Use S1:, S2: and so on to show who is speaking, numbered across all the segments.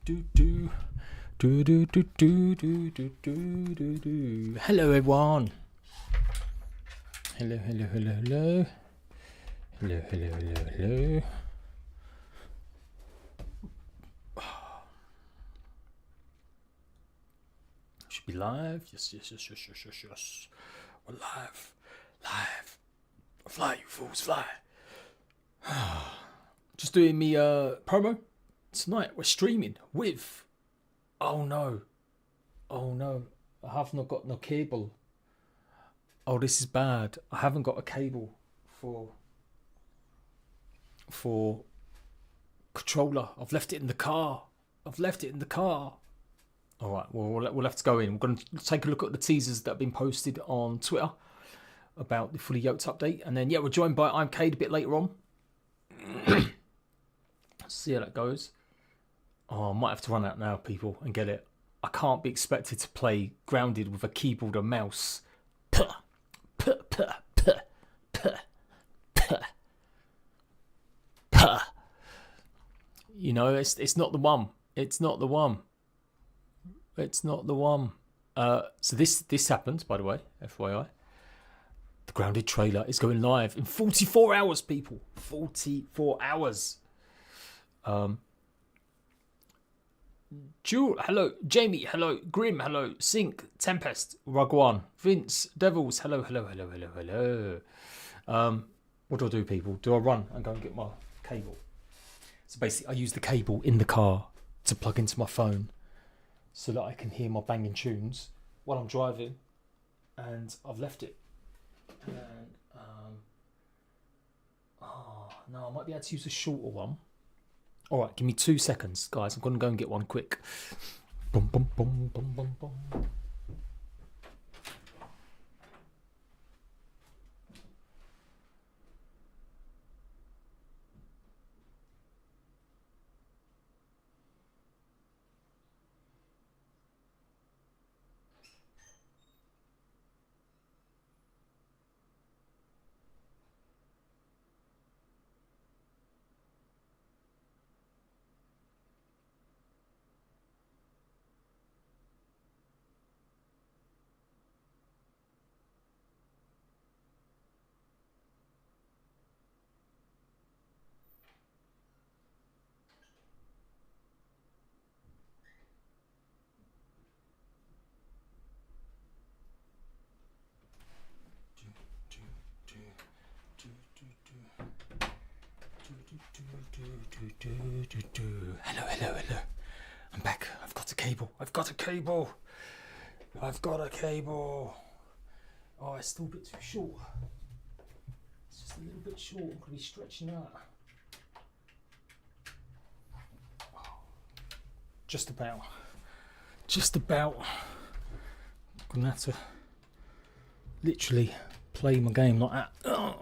S1: Hello everyone. Hello. Should be live. Yes. We're live. Fly, you fools, fly. Just doing me promo. Tonight we're streaming with... Oh no. I have not got no cable. Oh, this is bad. I haven't got a cable for controller. I've left it in the car. All right, well, we'll have to go in. We're going to take a look at the teasers that have been posted on Twitter about the Fully Yoked update. And then, yeah, we're joined by YOKED a bit later on. See how that goes. Oh, I might have to run out now, people, and get it. I can't be expected to play Grounded with a keyboard and mouse. You know, it's not the one. It's not the one. So this happened, by the way, FYI. The Grounded trailer is going live in 44 hours, people. 44 hours. Jewel, hello. Jamie, hello. Grim, hello. Sink, Tempest, Rugwan, Vince, Devils, hello. What do I do, people? Do I run and go and get my cable? So basically, I use the cable in the car to plug into my phone so that I can hear my banging tunes while I'm driving, and I've left it. And oh no, I might be able to use a shorter one. All right, give me 2 seconds, guys. I'm going to go and get one quick. Boom. Hello. I'm back. I've got a cable. Oh, it's still a bit too short. It's just a little bit short. I'm going to be stretching out. Just about. I'm going to have to literally play my game like that. Oh.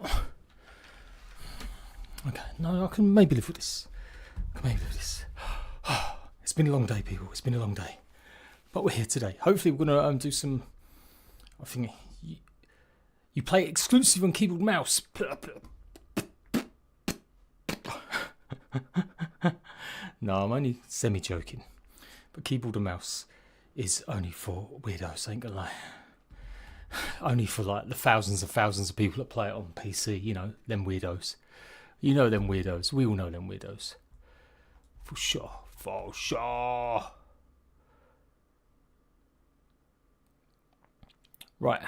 S1: Okay, no, I can maybe live with this. It's been a long day, people. It's been a long day. But we're here today. Hopefully we're going to do some... I think you play exclusive on keyboard and mouse. No, I'm only semi-joking. But keyboard and mouse is only for weirdos, ain't gonna lie. Only for like the thousands of people that play it on PC, you know, them weirdos. You know them weirdos. We all know them weirdos. For sure. Right.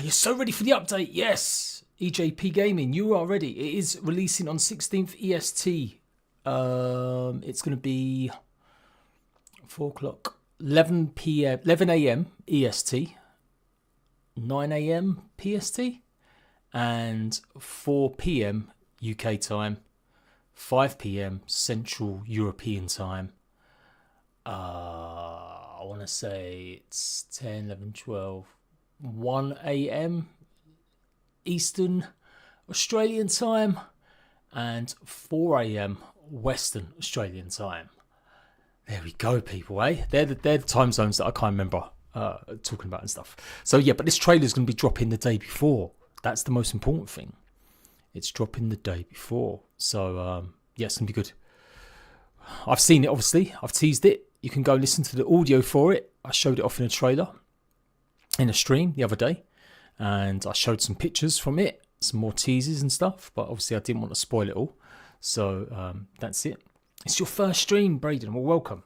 S1: You're so ready for the update. Yes, EJP Gaming, you are ready. It is releasing on 16th EST. It's going to be 4 o'clock, 11 a.m. EST, 9 a.m. PST, and 4 p.m. UK time, 5 p.m. Central European time. I want to say it's 10, 11, 12, 1 a.m. Eastern Australian time and 4 a.m. Western Australian time. There we go, people, eh? They're the time zones that I can't remember talking about and stuff. So yeah, but this trailer's going to be dropping the day before. That's the most important thing. It's dropping the day before. So yeah, it's going to be good. I've seen it, obviously. I've teased it. You can go listen to the audio for it. I showed it off in a trailer, in a stream the other day. And I showed some pictures from it, some more teasers and stuff. But obviously I didn't want to spoil it all. So that's it. It's your first stream, Braden. Well, welcome.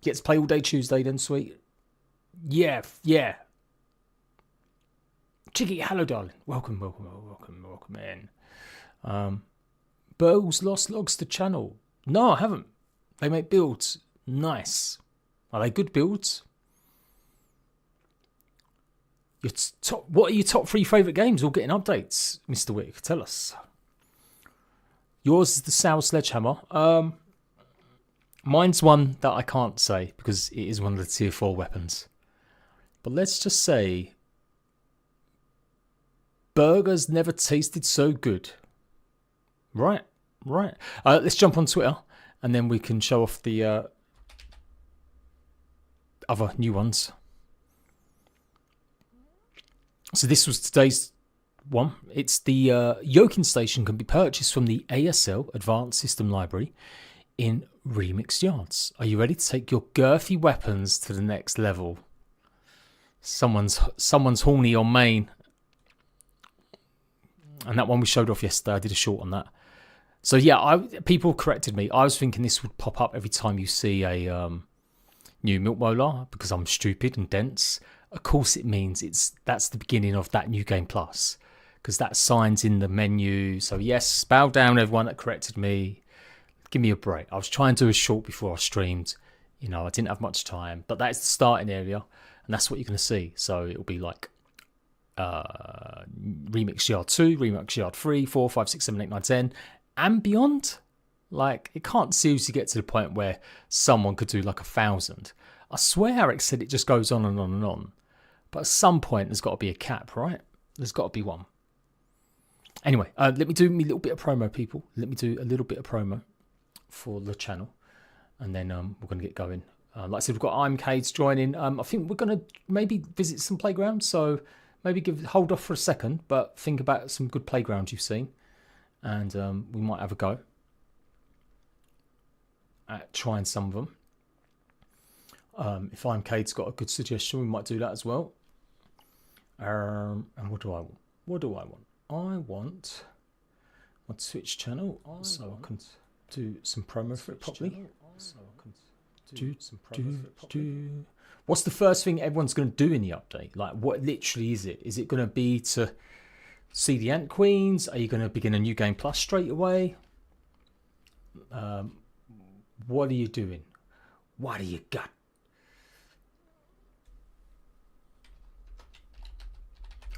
S1: Get to play all day Tuesday then, sweet. Yeah, yeah. Chiggy, hello, darling. Welcome in. Burls lost logs to channel. No, I haven't. They make builds. Nice. Are they good builds? What are your top 3 favourite games all getting updates, Mr. Wick? Tell us. Yours is the Sour Sledgehammer. Mine's one that I can't say because it is one of the tier 4 weapons. But let's just say burgers never tasted so good. Right. Let's jump on Twitter and then we can show off the other new ones. So this was today's one. It's the YOKED station can be purchased from the ASL Advanced System Library in Remixed Yards. Are you ready to take your girthy weapons to the next level? Someone's horny on main. And that one we showed off yesterday. I did a short on that. So yeah, people corrected me. I was thinking this would pop up every time you see a new milk molar because I'm stupid and dense. Of course it means that's the beginning of that new game plus because that sign's in the menu. So yes, bow down everyone that corrected me. Give me a break. I was trying to do a short before I streamed. You know, I didn't have much time, but that's the starting area and that's what you're going to see. So it'll be like Remix Yard 2, Remix Yard 3, 4, 5, 6, 7, 8, 9, 10 and beyond. Like it can't seriously get to the point where someone could do like 1,000. I swear Eric said it just goes on and on and on. But at some point there's got to be a cap, right? There's got to be one. Anyway, let me do me a little bit of promo, people. Let me do a little bit of promo for the channel. And then we're going to get going. Like I said, we've got YOKED joining. I think we're going to maybe visit some playgrounds. So maybe hold off for a second. But think about some good playgrounds you've seen. And we might have a go at trying some of them. If YOKED's got a good suggestion, we might do that as well. And what do I want? I want my Twitch channel so I can do some promo for it properly. What's the first thing everyone's going to do in the update? Like, what literally is it? Is it going to be to see the Ant Queens? Are you going to begin a new game plus straight away? What are you doing? What do you got?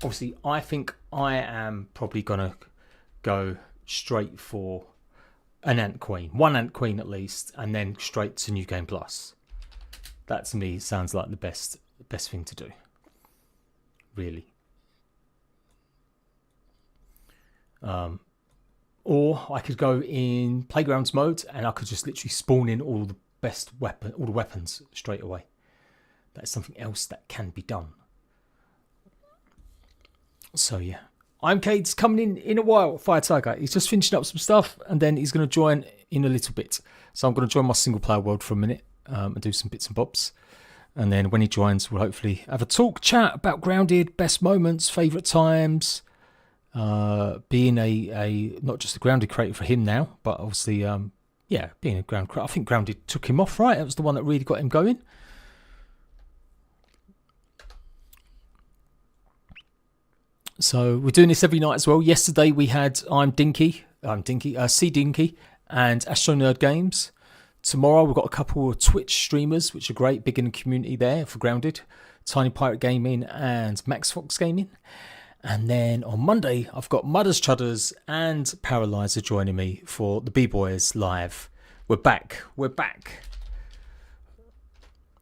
S1: Obviously, I think I am probably going to go straight for an Ant Queen. One Ant Queen at least, and then straight to New Game Plus. That to me sounds like the best thing to do. Really. Or I could go in Playgrounds mode and I could just literally spawn in all the weapons straight away. That's something else that can be done. So yeah, YOKED's coming in a while. Fire Tiger, he's just finishing up some stuff and then he's going to join in a little bit. So I'm going to join my single player world for a minute and do some bits and bobs. And then when he joins, we'll hopefully have a chat about Grounded, best moments, favourite times. Being a not just a Grounded creator for him now, but obviously yeah, being a Grounded creator. I think Grounded took him off, right? That was the one that really got him going. So we're doing this every night as well. Yesterday we had C Dinky and Astro Nerd Games. Tomorrow we've got a couple of Twitch streamers, which are great, big in the community there for Grounded. Tiny Pirate Gaming and Max Fox Gaming. And then on Monday I've got Mudders Chudders and Paralyzer joining me for the B-Boys live. We're back.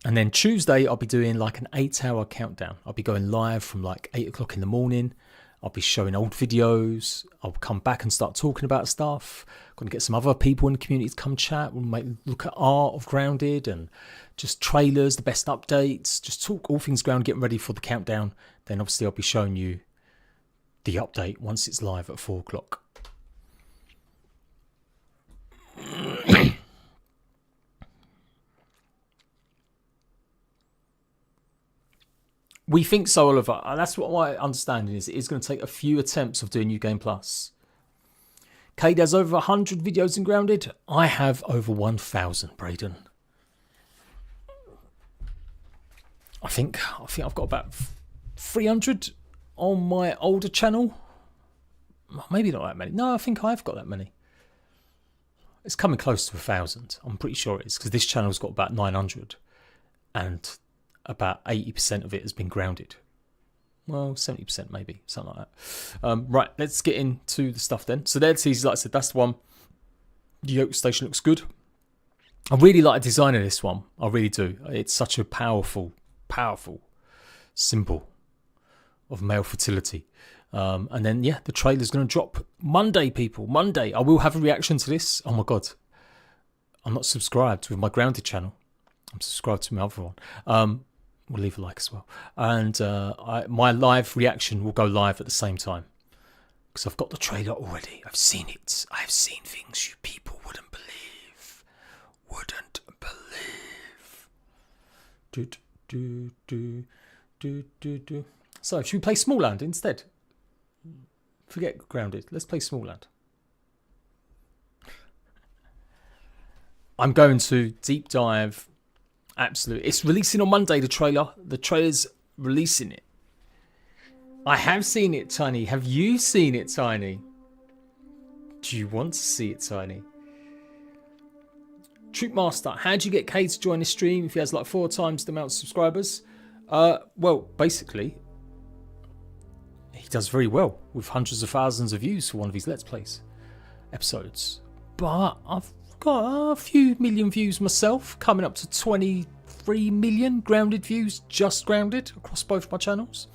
S1: And then Tuesday, I'll be doing like an 8-hour countdown. I'll be going live from like 8 o'clock in the morning. I'll be showing old videos. I'll come back and start talking about stuff. Going to get some other people in the community to come chat. We'll look at art of Grounded and just trailers, the best updates. Just talk all things Grounded, getting ready for the countdown. Then obviously I'll be showing you the update once it's live at 4 o'clock. We think so, Oliver. That's what my understanding is. It is going to take a few attempts of doing New Game Plus. Cade has over 100 videos in Grounded. I have over 1,000, Braden. I think I've got about 300 on my older channel. Maybe not that many. No, I think I've got that many. It's coming close to 1,000. I'm pretty sure it is, because this channel's got about 900. And about 80% of it has been Grounded. Well, 70% maybe, something like that. Right, let's get into the stuff then. So there's like I said, that's the one. The yoke station looks good. I really like the design of this one. I really do. It's such a powerful symbol of male fertility. And then, yeah, the trailer's going to drop Monday, people. Monday. I will have a reaction to this. Oh, my God. I'm not subscribed with my Grounded channel. I'm subscribed to my other one. We'll leave a like as well. And my live reaction will go live at the same time. Because I've got the trailer already. I've seen it. I've seen things you people wouldn't believe. Wouldn't believe. So, should we play Smalland instead? Forget Grounded. Let's play Smalland. I'm going to deep dive. Absolutely. It's releasing on Monday, the trailer. The trailer's releasing it. I have seen it, Tiny. Have you seen it, Tiny? Do you want to see it, Tiny? Troopmaster, how do you get Kay to join the stream if he has like 4 times the amount of subscribers? Well, basically, he does very well with hundreds of thousands of views for one of his Let's Plays episodes. But I've got a few million views myself, coming up to 23 million Grounded views, just Grounded, across both my channels.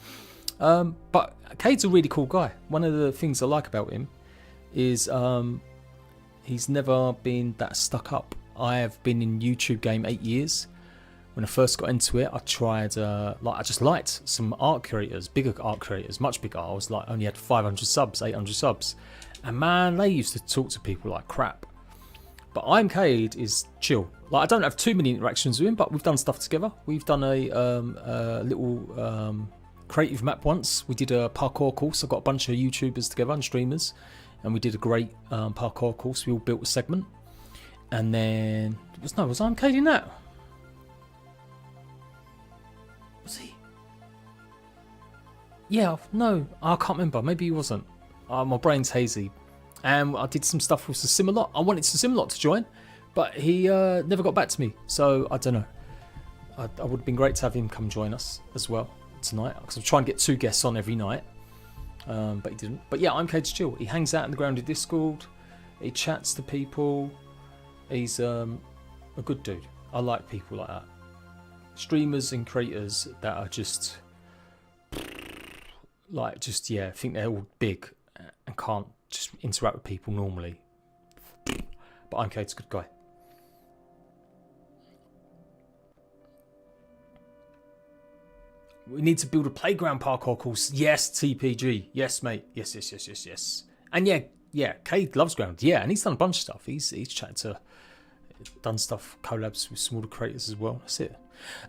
S1: But Cade's a really cool guy. One of the things I like about him is he's never been that stuck up. I have been in YouTube game 8 years. When I first got into it, I tried, I just liked some art creators, bigger art creators, much bigger. I was like, only had 500 subs, 800 subs. And man, they used to talk to people like crap. But I'm Cade is chill. Like, I don't have too many interactions with him, but we've done stuff together. We've done a little creative map once. We did a parkour course. I got a bunch of YouTubers together and streamers, and we did a great parkour course. We all built a segment. And then, was I Cade in that? Was he? Yeah, no, I can't remember. Maybe he wasn't. My brain's hazy. And I did some stuff with Smalland. I wanted Smalland to join, but he never got back to me. So I don't know. I would have been great to have him come join us as well tonight, because I'm trying to get 2 guests on every night, but he didn't. But yeah, I'm Cade Chill. He hangs out in the Grounded Discord. He chats to people. He's a good dude. I like people like that. Streamers and creators that are just think they're all big and can't just interact with people normally. But I'm Cade's a good guy. We need to build a playground parkour course. Yes, TPG. Yes, mate. Yes. And yeah, Cade loves Ground. Yeah, and he's done a bunch of stuff. He's chatted to, done stuff, collabs with smaller creators as well.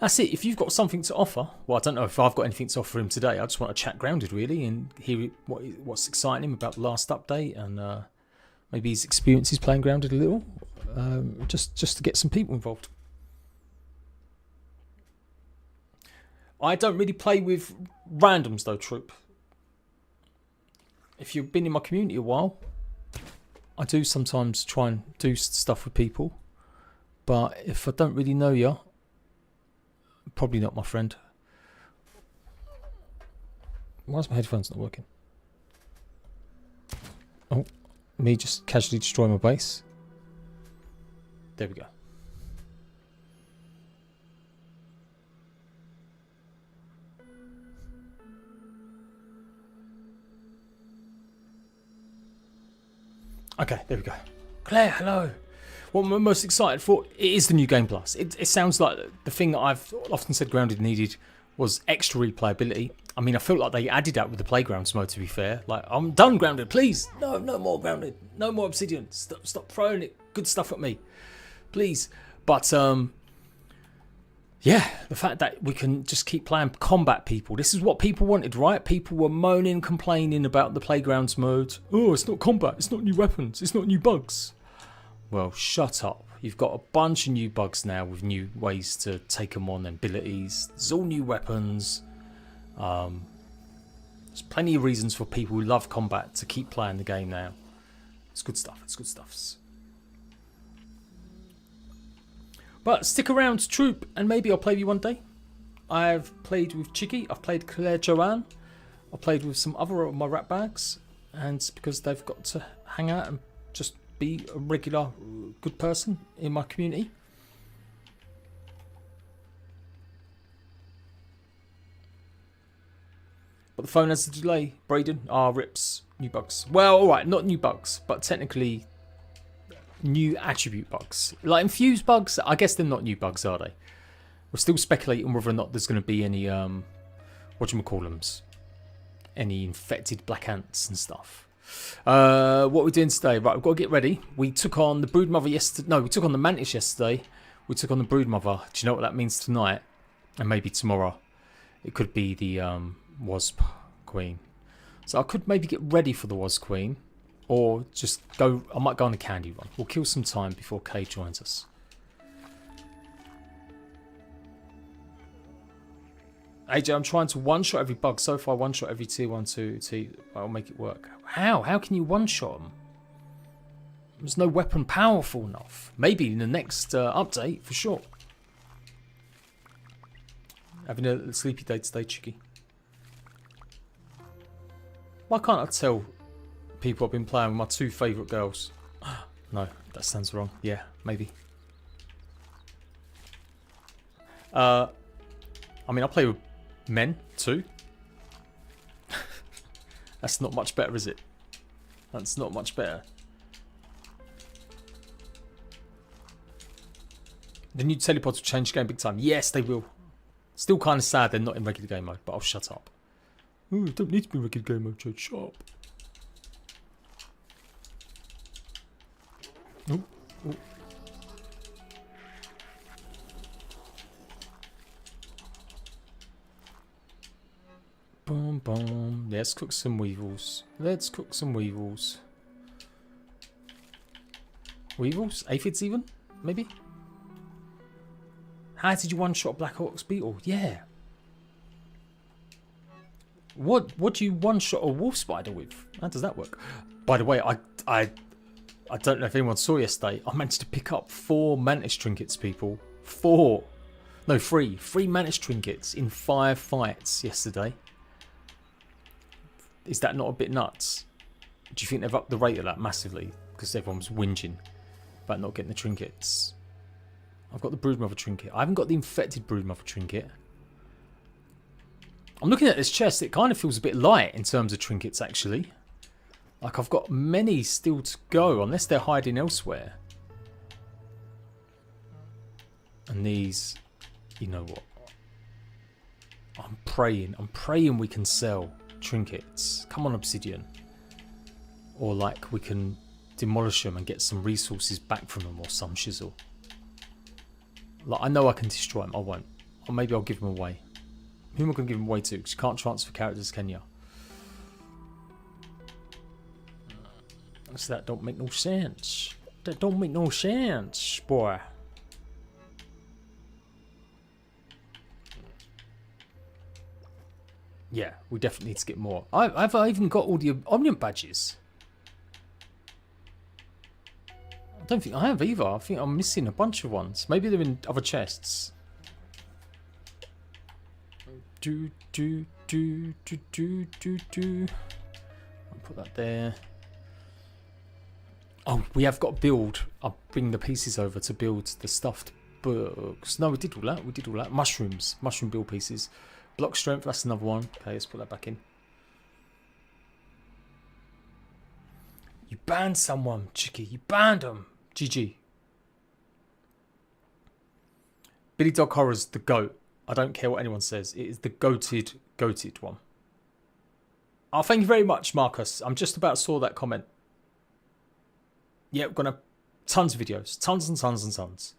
S1: That's it. If you've got something to offer, well, I don't know if I've got anything to offer him today. I just want to chat Grounded really and hear what's exciting him about the last update, and maybe his experiences playing Grounded a little, just to get some people involved. I don't really play with randoms though, Troop. If you've been in my community a while, I do sometimes try and do stuff with people, but if I don't really know you, probably not my friend. Why is my headphones not working? Oh, me just casually destroying my base. There we go. Okay, there we go. Claire, hello. What I'm most excited for, it is the new Game Plus. It sounds like the thing that I've often said Grounded needed was extra replayability. I mean, I felt like they added that with the Playgrounds mode, to be fair. Like, I'm done Grounded, please. No more Grounded. No more Obsidian. Stop throwing it good stuff at me. Please. But, yeah, the fact that we can just keep playing combat people. This is what people wanted, right? People were moaning, complaining about the Playgrounds mode. Oh, it's not combat. It's not new weapons. It's not new bugs. Well, shut up. You've got a bunch of new bugs now with new ways to take them on and abilities. There's all new weapons. There's plenty of reasons for people who love combat to keep playing the game now. It's good stuff. It's good stuff. But stick around, troop, and maybe I'll play with you one day. I've played with Chicky. I've played Claire Joanne. I've played with some other of my rat bags. And because they've got to hang out and just be a regular good person in my community. But the phone has a delay. Braden, rips, new bugs. Well, alright, not new bugs, but technically new attribute bugs. Like infused bugs, I guess they're not new bugs, are they? We're still speculating whether or not there's going to be any, whatchamacallums, any infected black ants and stuff. What we're doing today, right, we've got to get ready. We took on the broodmother yesterday. No, we took on the mantis yesterday. We took on the broodmother. Do you know what that means tonight? And maybe tomorrow. It could be the wasp queen. So I could maybe get ready for the wasp queen. Or just go, I might go on a candy run. We'll kill some time before Kay joins us. AJ, I'm trying to one-shot every bug. So far, one-shot every tier 1, 2, tier. I'll make it work. How? How can you one-shot them? There's no weapon powerful enough. Maybe in the next update, for sure. Having a sleepy day today, Chicky. Why can't I tell people I've been playing with my 2 favourite girls? No, that sounds wrong. Yeah, maybe. I mean, I play with men too. That's not much better, is it? That's not much better. The new telepods will change the game big time. Yes, they will. Still kind of sad they're not in regular game mode, but I'll shut up. Ooh, it don't need to be in regular game mode, Jade. Shut up. Ooh, ooh. Boom, boom. Let's cook some weevils. Let's cook some weevils. Weevils? Aphids even? Maybe? How did you one-shot Black Ox Beetle? Yeah. What do you one-shot a wolf spider with? How does that work? By the way, I don't know if anyone saw yesterday. I managed to pick up 4 mantis trinkets, people. 4. No, 3. 3 mantis trinkets in 5 fights yesterday. Is that not a bit nuts? Do you think they've upped the rate of that massively? Because everyone was whinging about not getting the trinkets. I've got the broodmother trinket. I haven't got the infected broodmother trinket. I'm looking at this chest. It kind of feels a bit light in terms of trinkets, actually. Like, I've got many still to go, unless they're hiding elsewhere. And these, you know what? I'm praying we can sell trinkets. Come on, Obsidian. Or like we can demolish them and get some resources back from them or some shizzle. Like, I know I can destroy them. I won't. Or maybe I'll give them away. Who am I going to give them away to? Because you can't transfer characters, can you? So that don't make no sense. That don't make no sense, boy. Yeah, we definitely need to get more. I've even got all the Omnium badges. I don't think I have either. I think I'm missing a bunch of ones. Maybe they're in other chests. I'll put that there. Oh, we have got to build. I'll bring the pieces over to build the stuffed books. No, we did all that. We did all that. Mushrooms. Mushroom build pieces. Block strength, that's another one. Okay, let's put that back in. You banned someone, Chicky. You banned them. GG. Billy Dog Horror's the GOAT. I don't care what anyone says. It is the goated one. Oh, thank you very much, Marcus. I'm just about saw that comment. Yeah, we're gonna tons of videos, tons and tons and tons,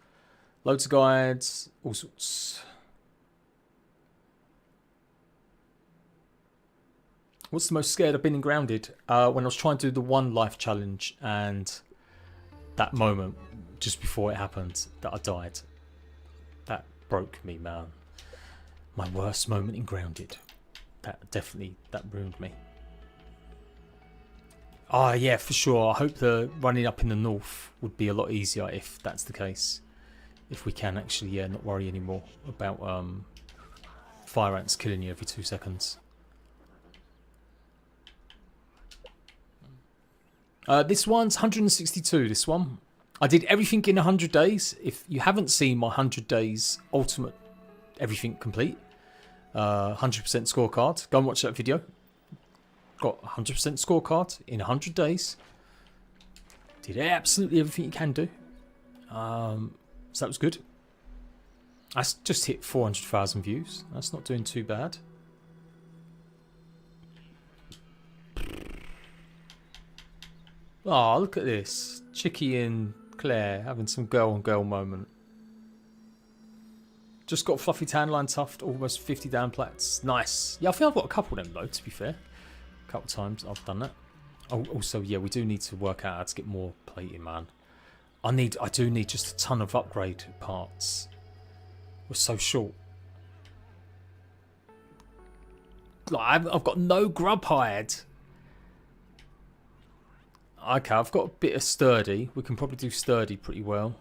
S1: loads of guides, all sorts. What's the most scared I've been in Grounded? When I was trying to do the one life challenge and that moment just before it happened that I died. That broke me, man. My worst moment in Grounded. That ruined me. Oh yeah, for sure. I hope the running up in the north would be a lot easier if that's the case. If we can actually, yeah, not worry anymore about fire ants killing you every 2 seconds. This one's 162, this one. I did everything in 100 days. If you haven't seen my 100 days ultimate everything complete, 100% scorecard, go and watch that video. Got 100% scorecard in 100 days. Did absolutely everything you can do. So that was good. I just hit 400,000 views. That's not doing too bad. Oh, look at this. Chicky and Claire having some girl on girl moment. Just got Fluffy Tan Line Tuft, almost 50 down plats. Nice. Yeah, I think I've got a couple of them though, to be fair. A couple of times I've done that. Oh, also, yeah, we do need to work out how to get more plating, man. I do need just a ton of upgrade parts. We're so short. Like, I've got no grub hide. Okay, I've got a bit of sturdy. We can probably do sturdy pretty well.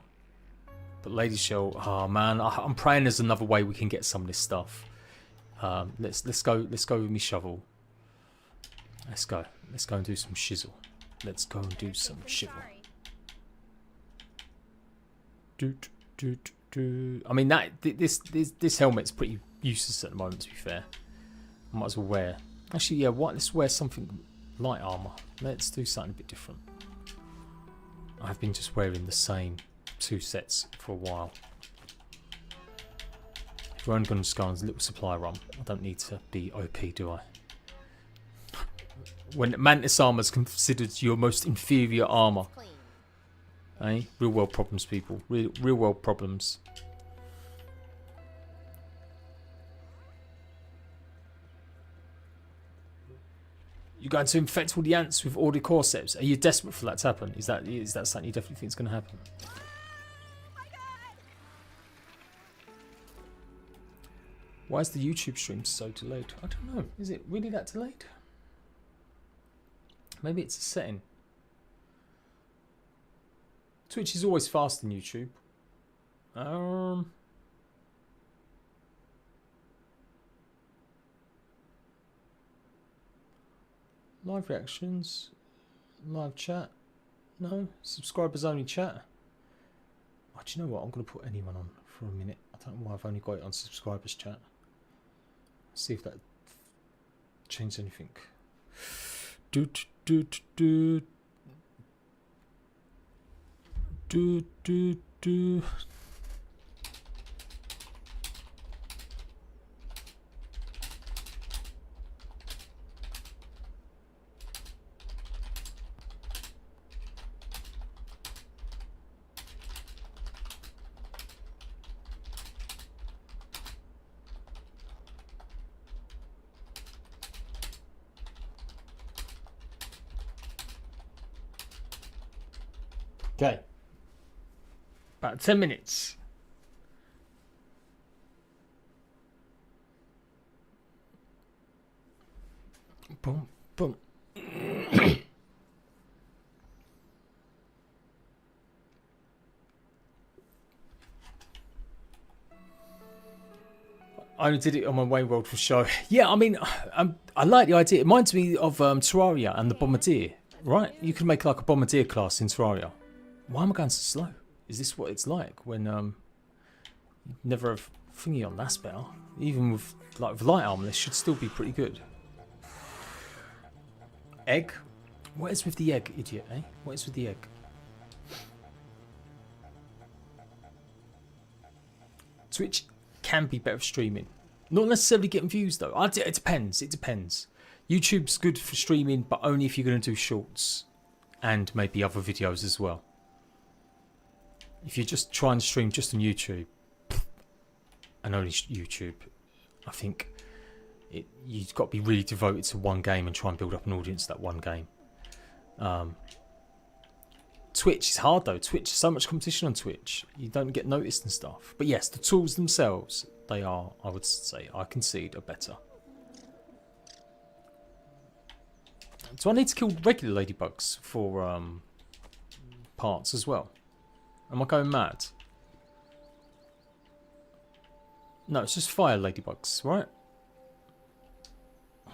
S1: But Lady Shell, oh man, I'm praying there's another way we can get some of this stuff. Let's go with me shovel. Let's go and do some shizzle. Let's go and do some shizzle. I mean this helmet's pretty useless at the moment, to be fair. I might as well wear. Actually, yeah, let's wear something light armor. Let's do something a bit different. I've been just wearing the same 2 sets for a while. If we're only going to just go on a little supply run, I don't need to be OP, do I? When Mantis armor is considered your most inferior armor. Eh? Real world problems, people. Real world problems. You're going to infect all the ants with all the cordyceps. Are you desperate for that to happen? Is that something you definitely think is going to happen? Why is the YouTube stream so delayed? I don't know. Is it really that delayed? Maybe it's a setting. Twitch is always fast than YouTube. Live reactions, live chat, no, subscribers only chat. Oh, do you know what? I'm going to put anyone on for a minute. I don't know why I've only got it on subscribers chat. See if that changed anything. Okay. About 10 minutes. Boom, boom. I only did it on my Wayne World for show. Yeah, I mean, I like the idea. It reminds me of Terraria and the Bombardier, right? You can make like a Bombardier class in Terraria. Why am I going so slow? Is this what it's like when you never have thingy on? That's better. Even with like light armor, this should still be pretty good. Egg. What is with the egg, idiot, eh? What is with the egg? Twitch can be better for streaming. Not necessarily getting views though. It depends. It depends. YouTube's good for streaming, but only if you're going to do shorts and maybe other videos as well. If you're just trying to stream just on YouTube and only YouTube, I think you've got to be really devoted to one game and try and build up an audience to that one game. Twitch is hard though. Twitch, so much competition on Twitch. You don't get noticed and stuff. But yes, the tools themselves, they are, I would say, I concede, are better. Do I need to kill regular ladybugs for parts as well? Am I going mad? No, it's just fire ladybugs, right?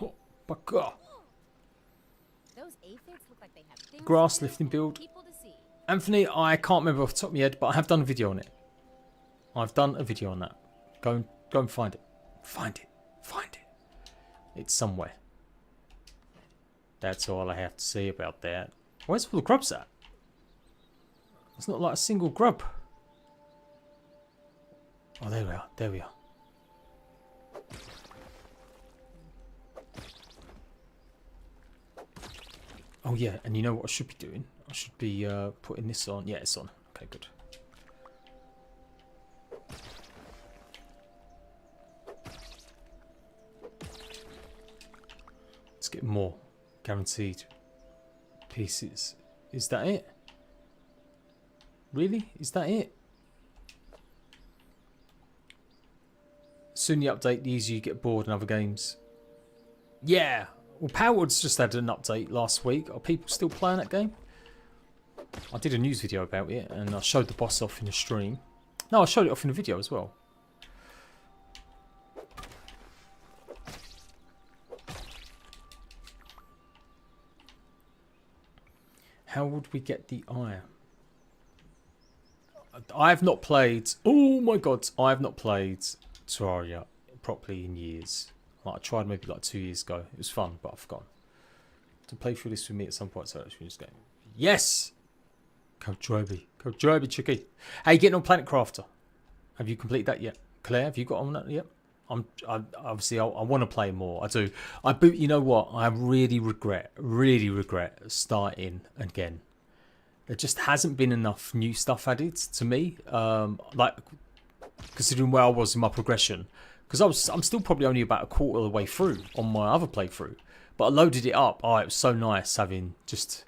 S1: Oh, bugger.
S2: Those aphids look like they have things
S1: Grass lifting build. Anthony, I can't remember off the top of my head, but I have done a video on it. I've done a video on that. Go and find it. Find it. Find it. It's somewhere. That's all I have to say about that. Where's all the grubs at? It's not like a single grub. Oh, there we are. There we are. Oh yeah, and you know what I should be doing? I should be putting this on. Yeah, it's on. Okay, good. Let's get more guaranteed pieces. Is that it? Really? Is that it? Soon the update, the easier you get bored in other games. Yeah! Well, Powerwood's just had an update last week. Are people still playing that game? I did a news video about it and I showed the boss off in a stream. No, I showed it off in a video as well. How would we get the eye? I have not played... Oh my god, I have not played Terraria properly in years. Like, I tried maybe like 2 years ago. It was fun, but I've forgotten. To play through this with me at some point, so let's just go. Yes! Kojobi. Kojobi, Chicky. How you getting on Planet Crafter? Have you completed that yet? Claire, have you got on that yet? Obviously, I want to play more. I do. You know what? I really regret starting again. There just hasn't been enough new stuff added to me. Like, considering where I was in my progression. Because I'm still probably only about a quarter of the way through on my other playthrough. But I loaded it up. Oh, it was so nice having just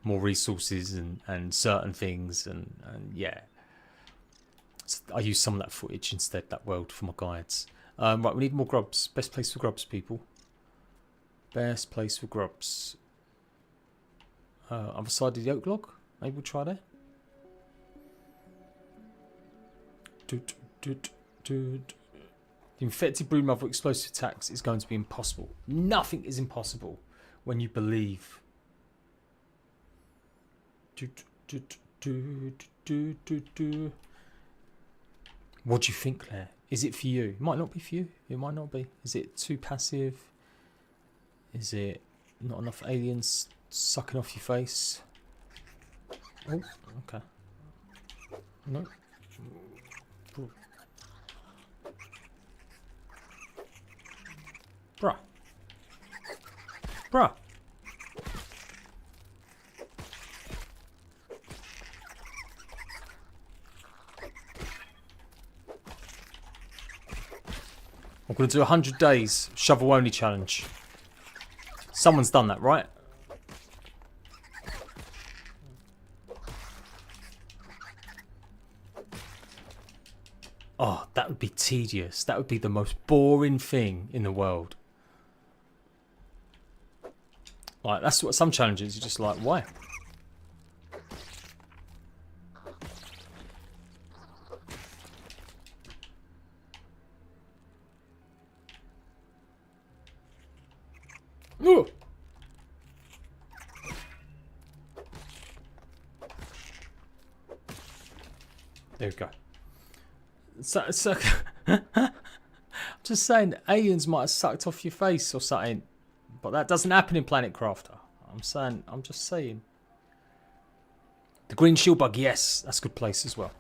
S1: more resources and certain things. And yeah. I used some of that footage instead, that world, for my guides. Right, we need more grubs. Best place for grubs, people. Best place for grubs. Other side of the oak log. Maybe we'll try there. The infected broodmother explosive attacks is going to be impossible. Nothing is impossible when you believe. What do you think, Claire? Is it for you? It might not be for you. It might not be. Is it too passive? Is it not enough aliens sucking off your face? Oh, okay. No. Bruh. Bruh. I'm going to do 100 days shovel only challenge. Someone's done that, right? Oh, that would be tedious. That would be the most boring thing in the world. Like, that's what some challenges, you're just like, why? Ooh. There we go. So I'm just saying, aliens might have sucked off your face or something, but that doesn't happen in Planet Crafter. I'm just saying. The green shield bug, yes, that's a good place as well.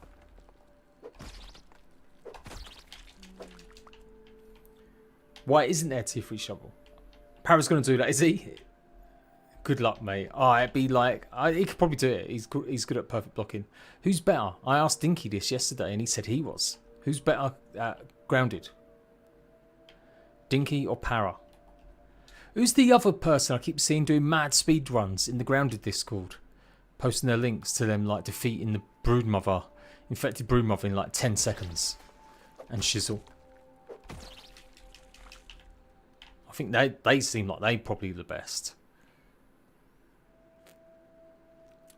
S1: Why isn't there a tier 3 shovel? Para's going to do that, is he? Good luck, mate. It'd be like... he could probably do it. He's good at perfect blocking. Who's better? I asked Dinky this yesterday and he said he was. Who's better at grounded? Dinky or Para? Who's the other person I keep seeing doing mad speed runs in the grounded Discord? Posting their links to them like defeating the broodmother, infected broodmother in like 10 seconds. And shizzle. I think they seem like they probably the best.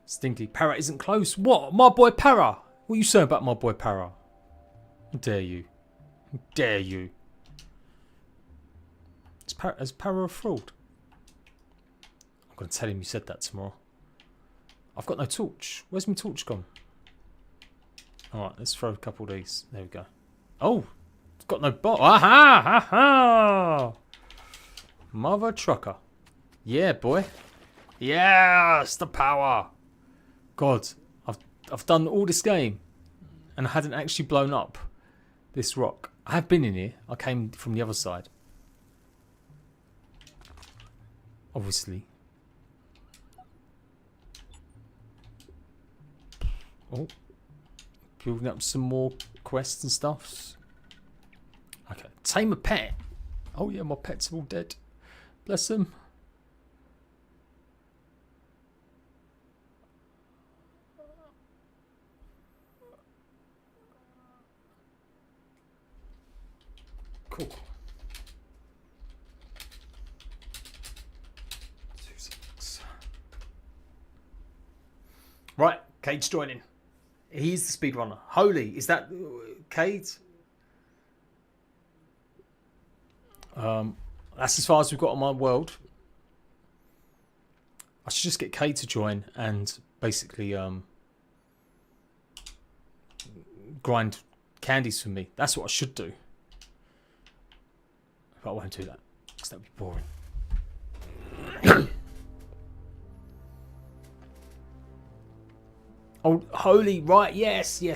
S1: Stinky. Para isn't close. What? My boy Para? What are you saying about my boy Para? How dare you? How dare you? Is Para a fraud? I'm going to tell him you said that tomorrow. I've got no torch. Where's my torch gone? Alright, let's throw a couple of these. There we go. Oh! It's got no bot. Aha! Aha! Mother trucker. Yeah, boy. Yes! The power! God, I've done all this game and I hadn't actually blown up this rock. I have been in here. I came from the other side. Obviously. Oh. Building up some more quests and stuff. Okay. Tame a pet. Oh yeah, my pets are all dead. Bless them. Cool. 2 seconds. Right, Cade's joining. He's the speedrunner. Holy, is that Cade? That's as far as we've got on my world. I should just get Cade to join and basically grind candies for me. That's what I should do. But I won't do that because that would be boring. Oh, holy, right, yes. Okay.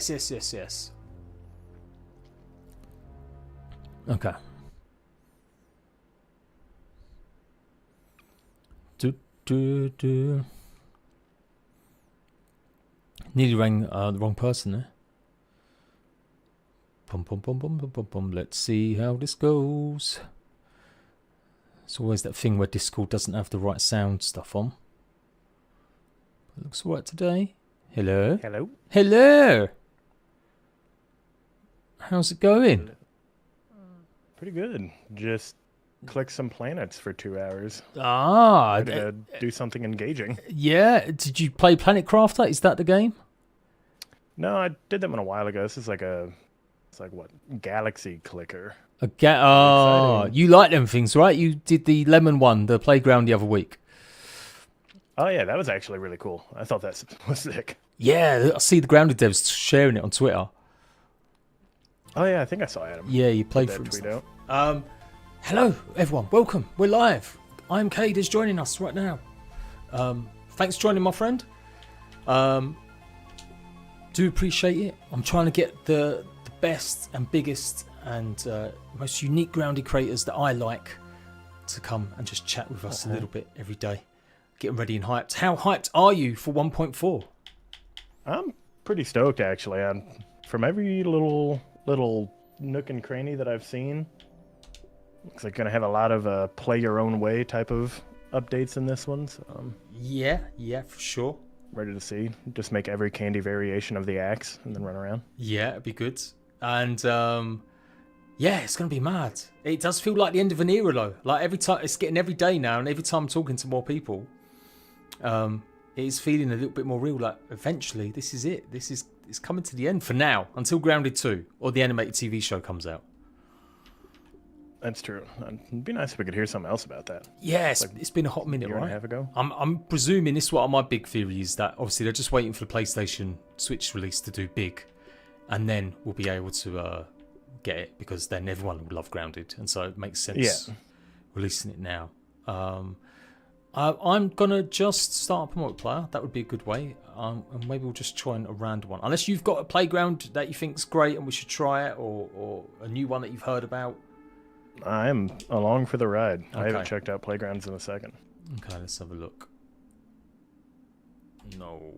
S1: Nearly rang the wrong person there. Let's see how this goes. It's always that thing where Discord doesn't have the right sound stuff on. It looks alright today. Hello?
S3: Hello?
S1: Hello! How's it going?
S3: Pretty good. Just click some planets for 2 hours.
S1: Ah!
S3: To do something engaging.
S1: Yeah, did you play Planet Crafter? Is that the game?
S3: No, I did that one a while ago. This is like a... It's like, what? Galaxy Clicker.
S1: Oh, you like them things, right? You did the lemon one, the playground the other week.
S3: Oh, yeah, that was actually really cool. I thought that was sick.
S1: Yeah, I see the grounded devs sharing it on Twitter.
S3: Oh, yeah, I think I saw Adam.
S1: Yeah, you played for
S3: tweet
S1: it.
S3: out.
S1: Hello, everyone. Welcome. We're live. I'm Cade is joining us right now. Thanks for joining, my friend. Do appreciate it. I'm trying to get the best and biggest and most unique grounded creators that I like to come and just chat with us a little bit every day. Getting ready and hyped. How hyped are you for 1.4?
S3: I'm pretty stoked, actually. From every little nook and cranny that I've seen, looks like going to have a lot of play your own way type of updates in this one. So,
S1: yeah, for sure.
S3: Ready to see. Just make every candy variation of the axe and then run around.
S1: Yeah, it'd be good. And yeah, it's going to be mad. It does feel like the end of an era, though. Like every time, it's getting every day now, and every time I'm talking to more people, it is feeling a little bit more real. Like eventually, this is it. It's coming to the end for now, until Grounded 2 or the animated TV show comes out.
S3: That's true. It'd be nice if we could hear something else about that.
S1: Yeah, it's been a hot minute,
S3: a year
S1: right?
S3: and a half ago.
S1: I'm presuming this is what my big theory is, that obviously they're just waiting for the PlayStation Switch release to do big, and then we'll be able to get it, because then everyone will love Grounded, and so it makes sense releasing it now. I I'm gonna just start a multiplayer. That would be a good way. And maybe we'll just try a random one. Unless you've got a playground that you think's great and we should try it, or a new one that you've heard about.
S3: I'm along for the ride.
S1: Okay.
S3: I haven't checked out playgrounds in a second.
S1: Okay, let's have a look. No.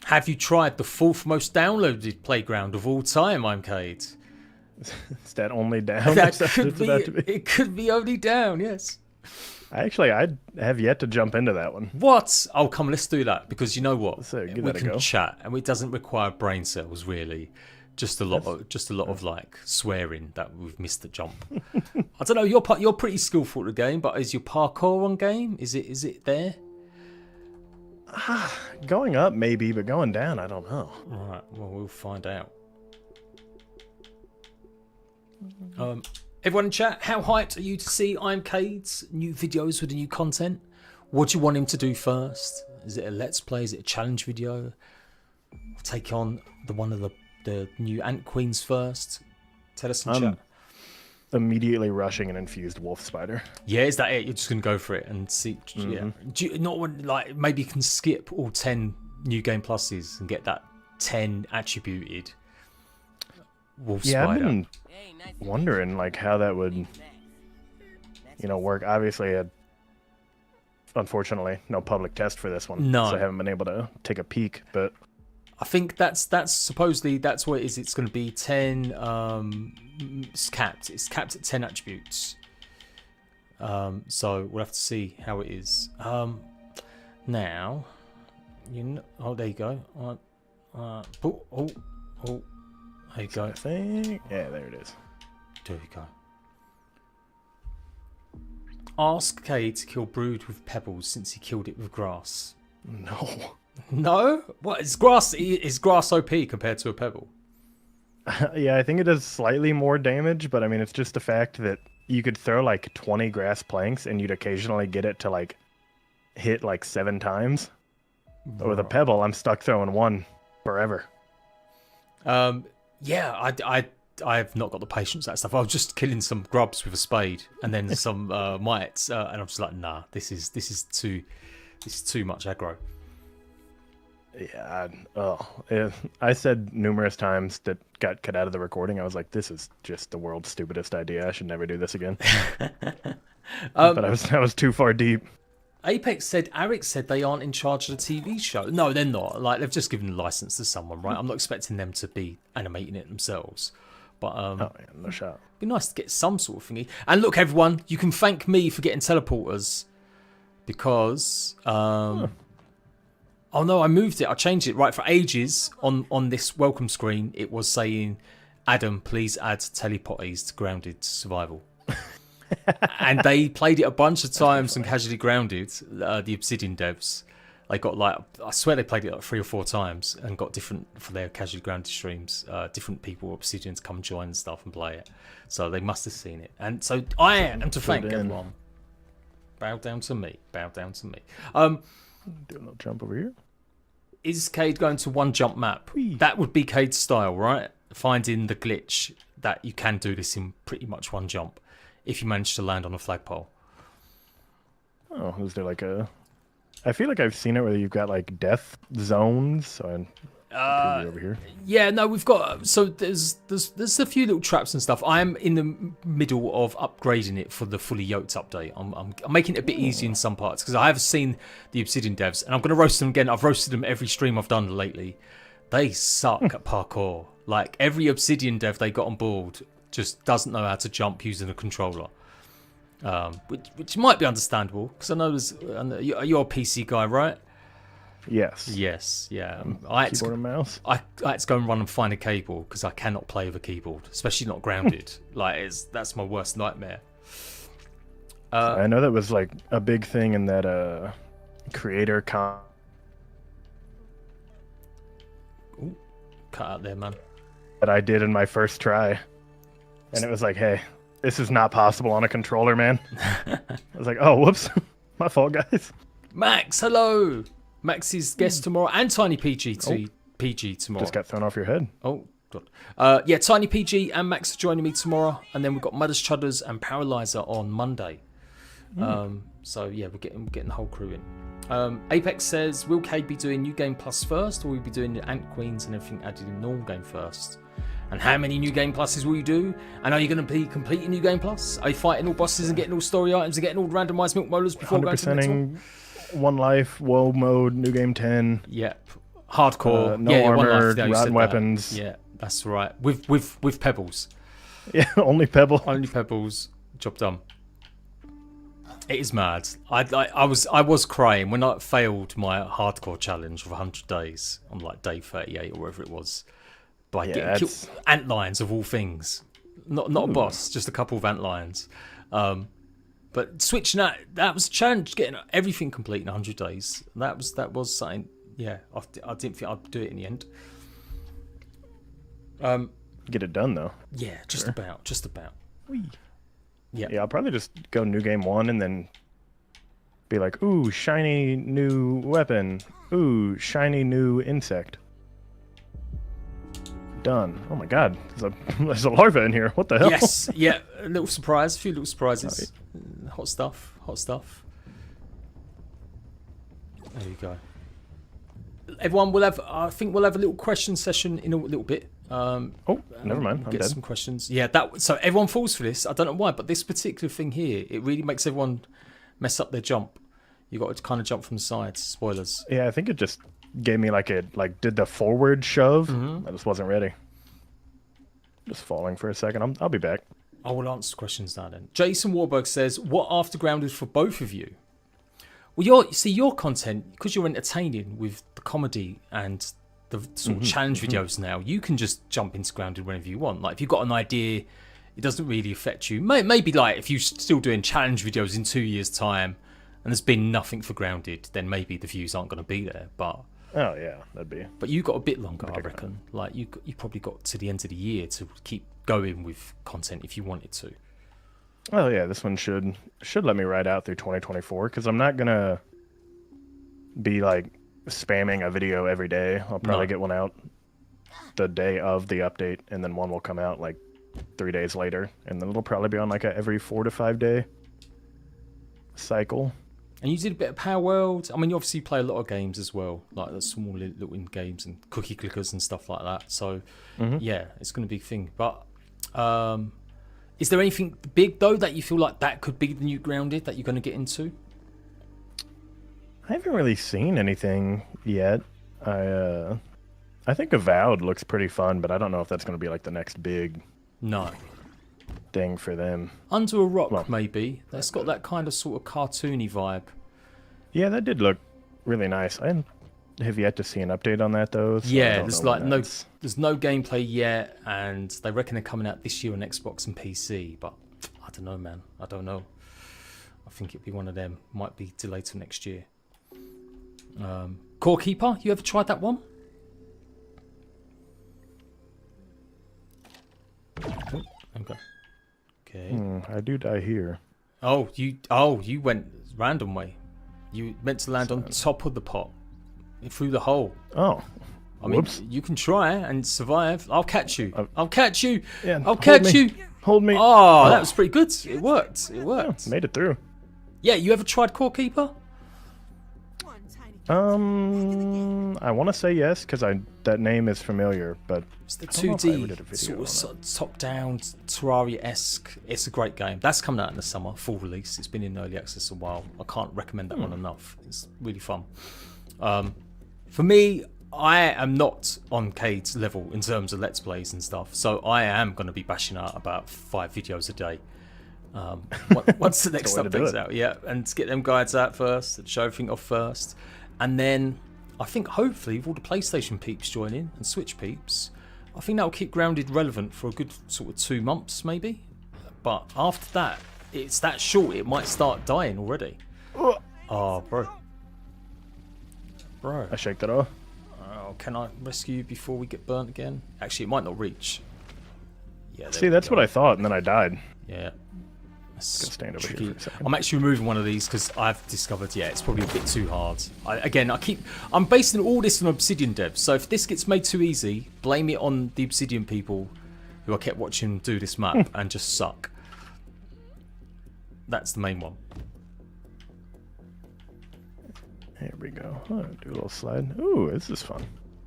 S1: Have you tried the fourth most downloaded playground of all time, I'm Kate?
S3: Is that only down?
S1: That could be, it could be only down, yes.
S3: I have yet to jump into that one.
S1: What? Oh, come on, let's do that. Because you know what?
S3: Give
S1: we
S3: that a
S1: can
S3: go.
S1: chat, and it doesn't require brain cells, really. Just a lot of like swearing that we've missed the jump. I don't know. You're pretty skillful at the game, but is your parkour on game? Is it there?
S3: Going up maybe, but going down, I don't know.
S1: All right. Well, we'll find out. Everyone in chat, how hyped are you to see I'm Cade's new videos with the new content? What do you want him to do first? Is it a let's play? Is it a challenge video? I'll take on one of the new Ant Queens first. Tell us in chat.
S3: Immediately rushing an infused wolf spider.
S1: Yeah, is that it? You're just gonna go for it and see. Yeah. Do you not want, like, maybe you can skip all 10 new game pluses and get that 10 attributed wolf spider.
S3: I've been wondering like how that would work. Obviously unfortunately no public test for this one.
S1: No.
S3: So I haven't been able to take a peek, but
S1: I think that's supposedly that's what it is. It's going to be 10. It's capped at 10 attributes. So we'll have to see how it is. Now, oh, there you go. There you go.
S3: I think, yeah, there it is.
S1: There you go. Ask Cade to kill Brood with pebbles since he killed it with grass.
S3: No.
S1: No? What is grass? Is grass OP compared to a pebble?
S3: Yeah, I think it does slightly more damage, but I mean, it's just the fact that you could throw like 20 grass planks and you'd occasionally get it to like hit like 7 times. But with a pebble, I'm stuck throwing one forever.
S1: Yeah, I've not got the patience for that stuff. I was just killing some grubs with a spade and then some mites, and I'm just like, nah, this is too much aggro.
S3: Yeah, I said numerous times that got cut out of the recording. I was like, this is just the world's stupidest idea. I should never do this again. But I was too far deep.
S1: Apex said, Arik said they aren't in charge of the TV show. No, they're not. Like, they've just given the license to someone, right? I'm not expecting them to be animating it themselves. But
S3: oh, yeah, no shot.
S1: It'd be nice to get some sort of thingy. And look, everyone, you can thank me for getting teleporters because oh no, I moved it. I changed it. Right, for ages on this welcome screen, it was saying, Adam, please add telepotties to Grounded Survival. And they played it a bunch of times and casually grounded, the Obsidian devs. They got like, I swear they played it like 3 or 4 times and got different, for their casually grounded streams, different people, Obsidians, come join and stuff and play it. So they must have seen it. And so I am to thank everyone. Bow down to me. Bow down to me.
S3: Do a little jump over here.
S1: Is Cade going to one jump map?
S3: Whee.
S1: That would be Cade's style, right? Finding the glitch that you can do this in pretty much one jump if you manage to land on a flagpole.
S3: Oh, is there like a... I feel like I've seen it where you've got like death zones. So I'm over here.
S1: Yeah, no, we've got... So there's a few little traps and stuff. I'm in the middle of upgrading it for the fully yoked update. I'm making it a bit easier in some parts because I have seen the Obsidian devs and I'm going to roast them again. I've roasted them every stream I've done lately. They suck at parkour. Like every Obsidian dev they got on board just doesn't know how to jump using a controller. Which might be understandable because I know you're a PC guy, right?
S3: Yes.
S1: Yes, yeah.
S3: Keyboard and mouse.
S1: I had to go and run and find a cable because I cannot play with a keyboard, especially not grounded. Like that's my worst nightmare.
S3: I know that was like a big thing in that creator
S1: Ooh, cut out there, man.
S3: That I did in my first try, and it was like, hey, this is not possible on a controller, man. I was like, oh, whoops, my fault, guys.
S1: Max, hello. Max is guest tomorrow and Tiny PG PG tomorrow.
S3: Just got thrown off your head.
S1: Oh, Yeah, Tiny PG and Max are joining me tomorrow, and then we've got Mudders Chudders and Paralyzer on Monday. So yeah, we're getting the whole crew in. Apex says, will Cade be doing New Game Plus first, or will we be doing the Ant Queens and everything added in normal game first? And how many New Game Pluses will you do? And are you going to be completing New Game Plus? Are you fighting all bosses and getting all story items and getting all randomized milk molars before going to the next one?
S3: 1 life, woe mode, New Game 10.
S1: Yep. Hardcore.
S3: No
S1: One
S3: armor,
S1: life,
S3: rod weapons.
S1: Yeah, that's right. With pebbles.
S3: Yeah, only pebble.
S1: Only pebbles. Job done. It is mad. I was crying when I failed my hardcore challenge of 100 days on like day 38 or whatever it was by getting killed. Ant lions of all things. Not a boss, just a couple of ant lions. But switching that was a challenge, getting everything complete in 100 days. That was something. Yeah, I didn't think I'd do it in the end.
S3: Get it done though.
S1: Yeah, just about.
S3: Whee.
S1: Yeah.
S3: Yeah, I'll probably just go New Game 1 and then be like, ooh, shiny new weapon. Ooh, shiny new insect. Done. Oh my god, there's a larva in here. What the hell?
S1: Yes, yeah, a little surprise, a few little surprises. Hot stuff. There you go. Everyone will have, I think we'll have a little question session in a little bit.
S3: Oh, never mind. I'm
S1: get
S3: dead.
S1: some questions. Yeah, so everyone falls for this. I don't know why, but this particular thing here, it really makes everyone mess up their jump. You got to kind of jump from the sides. Spoilers.
S3: Yeah, I think it just gave me did the forward shove. I just wasn't ready. Just falling for a second. I'll be back.
S1: I will answer questions now then. Jason Warburg says, what afterground is for both of you? Well, your content, because you're entertaining with the comedy and the sort of challenge videos now, you can just jump into Grounded whenever you want. Like, if you've got an idea, it doesn't really affect you. Maybe, like, if you're still doing challenge videos in 2 years' time and there's been nothing for Grounded, then maybe the views aren't going to be there. But
S3: oh, yeah, that'd be...
S1: But you got a bit longer, I reckon. Like, you probably got to the end of the year to keep going with content if you wanted to.
S3: Oh yeah, this one should let me ride out through 2024 because I'm not gonna be like spamming a video every day. I'll probably get one out the day of the update, and then one will come out like 3 days later, and then it'll probably be on like a every 4 to 5 day cycle.
S1: And you did a bit of Power World. I mean, you obviously play a lot of games as well, like the small little games and cookie clickers and stuff like that. So yeah, it's gonna be a thing. But is there anything big though that you feel like that could be the new Grounded that you're going to get into?
S3: I haven't really seen anything yet. I think Avowed looks pretty fun, but I don't know if that's going to be like the next big thing for them.
S1: Under a Rock, maybe. That's got that kind of sort of cartoony vibe.
S3: Yeah, that did look really nice. I have yet to see an update on that though. So
S1: yeah, there's like there's no gameplay yet, and they reckon they're coming out this year on Xbox and PC. But I don't know, man. I don't know. I think it'd be one of them. Might be delayed till next year. Core Keeper, you ever tried that one? Okay.
S3: I do die here.
S1: Oh, you went random way. You meant to land on top of the pot. Through the hole.
S3: Oh.
S1: I mean, you can try and survive. I'll catch you. I'll catch you.
S3: Yeah,
S1: I'll catch you.
S3: Hold me.
S1: Oh, that was pretty good. It worked.
S3: Yeah, made it through.
S1: Yeah, you ever tried Core Keeper?
S3: I want to say yes because that name is familiar, but
S1: it's the 2D sort of top-down Terraria-esque. It's a great game. That's coming out in the summer, full release. It's been in early access a while. I can't recommend that one enough. It's really fun. For me, I am not on Cade's level in terms of Let's Plays and stuff, so I am going to be bashing out about 5 videos a day. Once the next update's out, yeah, and to get them guides out first, and show everything off first, and then I think hopefully with all the PlayStation peeps joining and Switch peeps, I think that'll keep Grounded relevant for a good sort of 2 months maybe. But after that, it's that short, it might start dying already. Oh, bro.
S3: I shake that off.
S1: Oh, can I rescue you before we get burnt again? Actually, it might not reach. Yeah.
S3: See, that's what I thought, and then I died.
S1: Yeah.
S3: Gonna stand over
S1: Tricky.
S3: here for a second.
S1: I'm actually removing one of these because I've discovered, yeah, it's probably a bit too hard. I'm basing all this on Obsidian devs, so if this gets made too easy, blame it on the Obsidian people who I kept watching do this map and just suck. That's the main one.
S3: Here we go. Oh, do a little slide. Ooh, this is fun.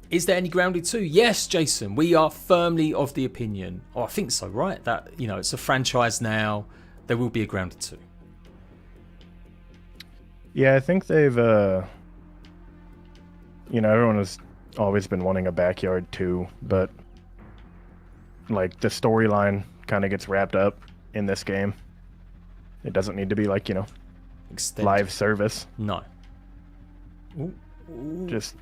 S1: Is there any grounded 2? Yes, Jason. We are firmly of the opinion. Oh, I think so, right? That, you know, it's a franchise now. There will be a grounded 2.
S3: Yeah, I think they've, you know, everyone has always been wanting a backyard 2, but like the storyline kind of gets wrapped up in this game. It doesn't need to be like, you know, live service.
S1: No. Ooh. Ooh.
S3: Just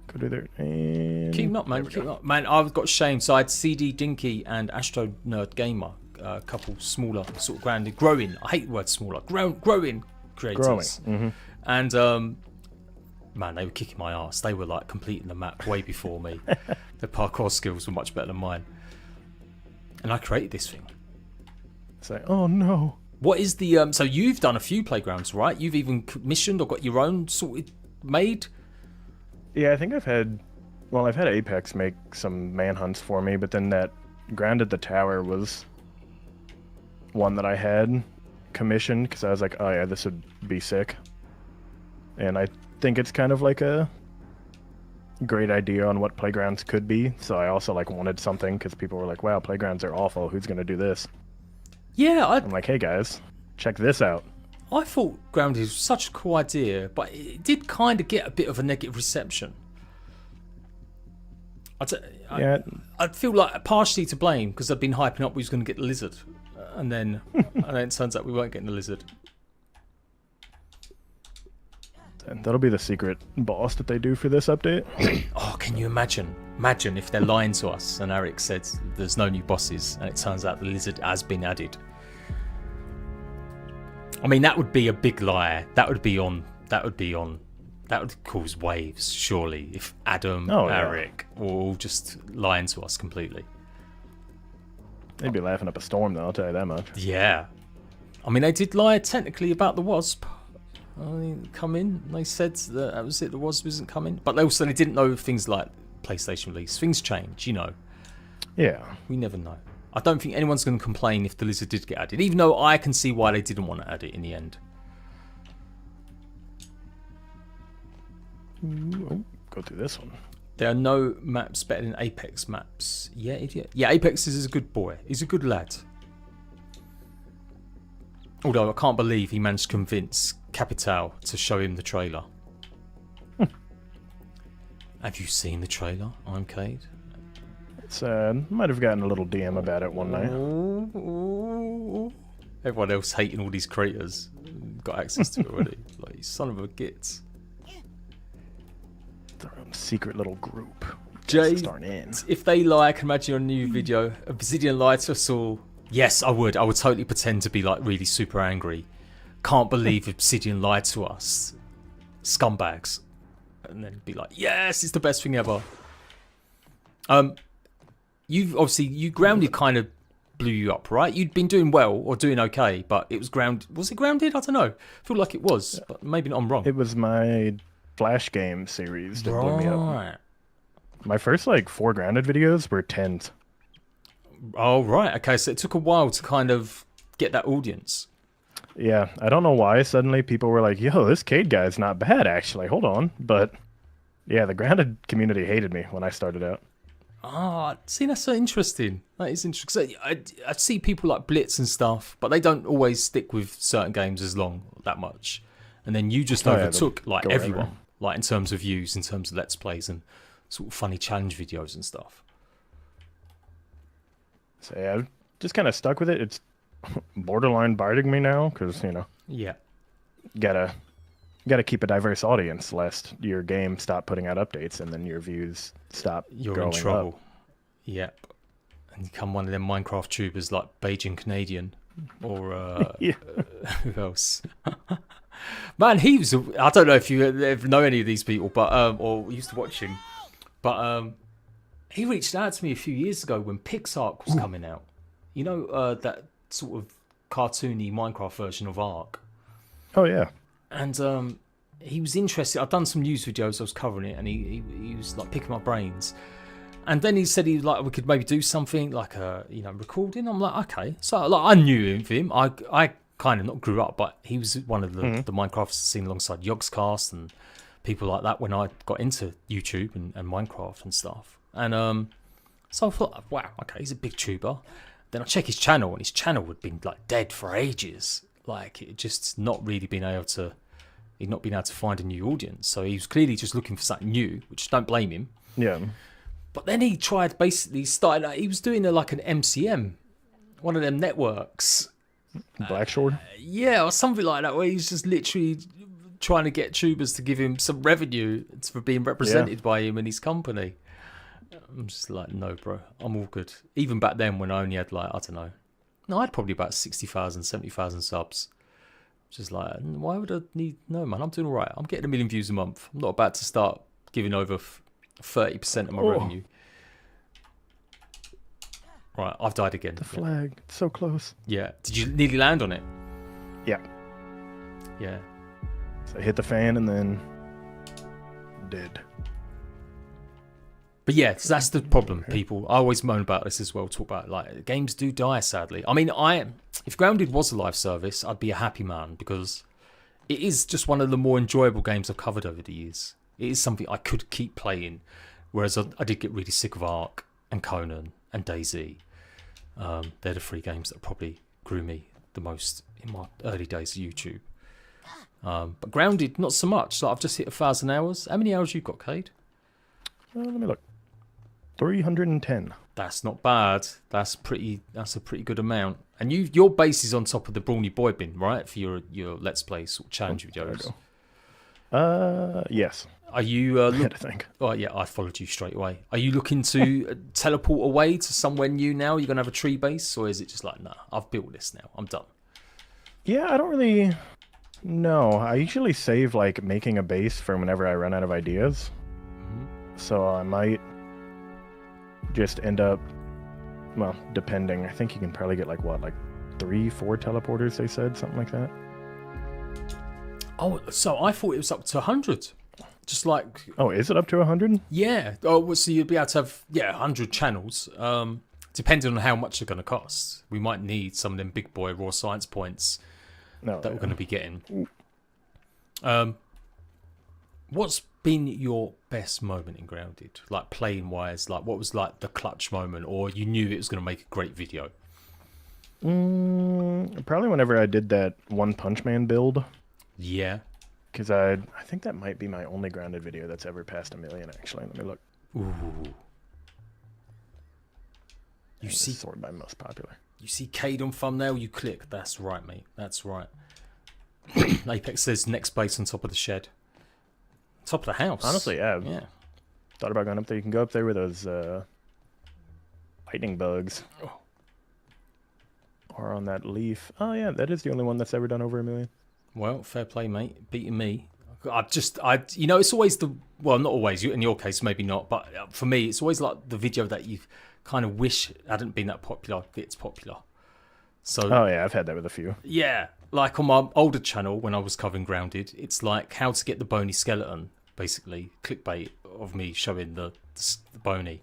S3: go do there. And
S1: keep them up, man. Keep them up. Man, I've got shame. So I had CD Dinky and Astro Nerd Gamer, a couple smaller, sort of grounded, growing. I hate the word smaller. Growing creators.
S3: Growing.
S1: And man, they were kicking my ass. They were like completing the map way before me. Their parkour skills were much better than mine. And I created this thing.
S3: It's like, oh no.
S1: What is the so you've done a few playgrounds, right? You've even commissioned or got your own sorted made?
S3: Yeah, I think I've had Apex make some manhunts for me, but then that Grounded the Tower was one that I had commissioned because I was like, oh yeah, this would be sick. And I think it's kind of like a great idea on what playgrounds could be. So I also like wanted something because people were like, wow, playgrounds are awful. Who's gonna do this?
S1: Yeah,
S3: I'm like, hey guys, check this out.
S1: I thought Grounded was such a cool idea, but it did kind of get a bit of a negative reception. I feel like partially to blame because I've been hyping up we was going to get the lizard, and then it turns out we weren't getting the lizard.
S3: And that'll be the secret boss that they do for this update.
S1: Oh, can you imagine? Imagine if they're lying to us and Eric said there's no new bosses and it turns out the lizard has been added. I mean, that would be a big lie. That would cause waves, surely, if Adam, Eric were all just lying to us completely.
S3: They'd be laughing up a storm, though, I'll tell you that much.
S1: Yeah. I mean, they did lie technically about the Wasp. Come in. They said that was it. The Wasp isn't coming, but they didn't know things like PlayStation release. Things change, you know.
S3: Yeah.
S1: We never know. I don't think anyone's going to complain if the lizard did get added, even though I can see why they didn't want to add it in the end.
S3: Ooh, go through this one.
S1: There are no maps better than Apex maps. Yeah, idiot. Yeah, Apex is a good boy. He's a good lad. Although I can't believe he managed to convince Capital to show him the trailer. Have you seen the trailer, I'm Cade?
S3: It's might have gotten a little DM about it one night.
S1: Ooh. Everyone else hating all these creators got access to it already. Like, you son of a git.
S3: Their own secret little group.
S1: Jade, if they lie, I can imagine a new video. Obsidian lied to us all. Yes, I would. I would totally pretend to be like really super angry. Can't believe Obsidian lied to us. Scumbags. And then be like, yes, it's the best thing ever. You Grounded kind of blew you up, right? You'd been doing well or doing okay, but it was Grounded. Was it Grounded? I don't know. I feel like it was, but maybe I'm wrong.
S3: It was my Flash game series that blew me up. My first like 4 Grounded videos were 10s.
S1: Oh, right. Okay, so it took a while to kind of get that audience.
S3: Yeah, I don't know why suddenly people were like, yo, this Cade guy's not bad, actually. Hold on. But yeah, the Grounded community hated me when I started out.
S1: Ah, see, that's so interesting. That is interesting. I see people like Blitz and stuff, but they don't always stick with certain games as long, that much. And then you just overtook like everyone, like in terms of views, in terms of Let's Plays and sort of funny challenge videos and stuff.
S3: So yeah, I've just kind of stuck with it. It's borderline biting me now because, you know, gotta keep a diverse audience lest your game stop putting out updates and then your views stop
S1: You're
S3: going
S1: in trouble.
S3: up.
S1: Yep. And you become one of them Minecraft tubers like Beijing Canadian or who else? Man, he was. I don't know if you ever know any of these people, but or used to watch him, but he reached out to me a few years ago when Pixark was coming out. You know, that sort of cartoony Minecraft version of Ark.
S3: Oh yeah.
S1: And he was interested. I've done some news videos. I was covering it, and he was like picking my brains. And then he said we could maybe do something like a recording. I'm like, okay. So like I knew him. I kind of not grew up, but he was one of the Minecrafters seen alongside Yogscast and people like that when I got into YouTube and Minecraft and stuff. And so I thought, wow, okay, he's a big tuber. Then I check his channel, and his channel had been like dead for ages. Like it just not really been able to. He'd not been able to find a new audience, so he was clearly just looking for something new, which don't blame him.
S3: Yeah.
S1: But then he tried he was doing like an MCM, one of them networks.
S3: Blackshore?
S1: Yeah, or something like that, where he's just literally trying to get tubers to give him some revenue for being represented by him and his company. I'm just like, no, bro, I'm all good. Even back then when I only had like, I don't know. No, I had probably about 60,000, 70,000 subs. Just like, why would I need... No, man, I'm doing all right. I'm getting 1 million views a month. I'm not about to start giving over 30% of my revenue. Right, I've died again.
S3: The flag. It's so close.
S1: Yeah. Did you nearly land on it?
S3: Yeah.
S1: Yeah.
S3: So I hit the fan and then... dead.
S1: But yeah, so that's the problem, people. I always moan about this as well, talk about like games do die, sadly. I mean, if Grounded was a live service, I'd be a happy man because it is just one of the more enjoyable games I've covered over the years. It is something I could keep playing, whereas I did get really sick of Ark and Conan and DayZ. They're the 3 games that probably grew me the most in my early days of YouTube. But Grounded, not so much. Like I've just hit 1,000 hours. How many hours you got, Cade?
S3: Let me look. 310.
S1: That's not bad. That's a pretty good amount. And your base is on top of the Brawny Boy bin, right? For your Let's Play sort of challenge videos.
S3: Yes.
S1: Are you
S3: I had to think.
S1: Oh yeah, I followed you straight away. Are you looking to teleport away to somewhere new now? You're gonna have a tree base, or is it just like, nah, I've built this now, I'm done?
S3: Yeah, I don't really know. I usually save like making a base for whenever I run out of ideas. So I might just end up, well, depending. I think you can probably get like 3, 4 teleporters, they said, something like that.
S1: Oh, so I thought it was up to 100. Just like...
S3: Oh, is it up to 100?
S1: Yeah. Oh, well, so you'd be able to have, 100 channels, depending on how much they're going to cost. We might need some of them big boy raw science points that we're going to be getting. What's been your best moment in Grounded? Like playing wise, like what was like the clutch moment, or you knew it was going to make a great video?
S3: Probably whenever I did that One Punch Man build.
S1: Yeah.
S3: Because I think that might be my only Grounded video that's ever passed 1 million, actually. Let me look.
S1: Ooh. You see,
S3: sorted by most popular.
S1: You see Cade on thumbnail, you click. That's right, mate. That's right. Apex says next base on top of the shed. Top of the house.
S3: Honestly, yeah.
S1: Yeah.
S3: Thought about going up there. You can go up there with those lightning bugs.
S1: Oh.
S3: Or on that leaf. Oh, yeah, that is the only one that's ever done over 1 million.
S1: Well, fair play, mate. Beating me. It's always well, not always. In your case, maybe not. But for me, it's always like the video that you kind of wish hadn't been that popular gets popular. So.
S3: Oh, yeah, I've had that with a few.
S1: Yeah. Like on my older channel, when I was covering Grounded, it's like how to get the bony skeleton, basically. Clickbait of me showing the bony.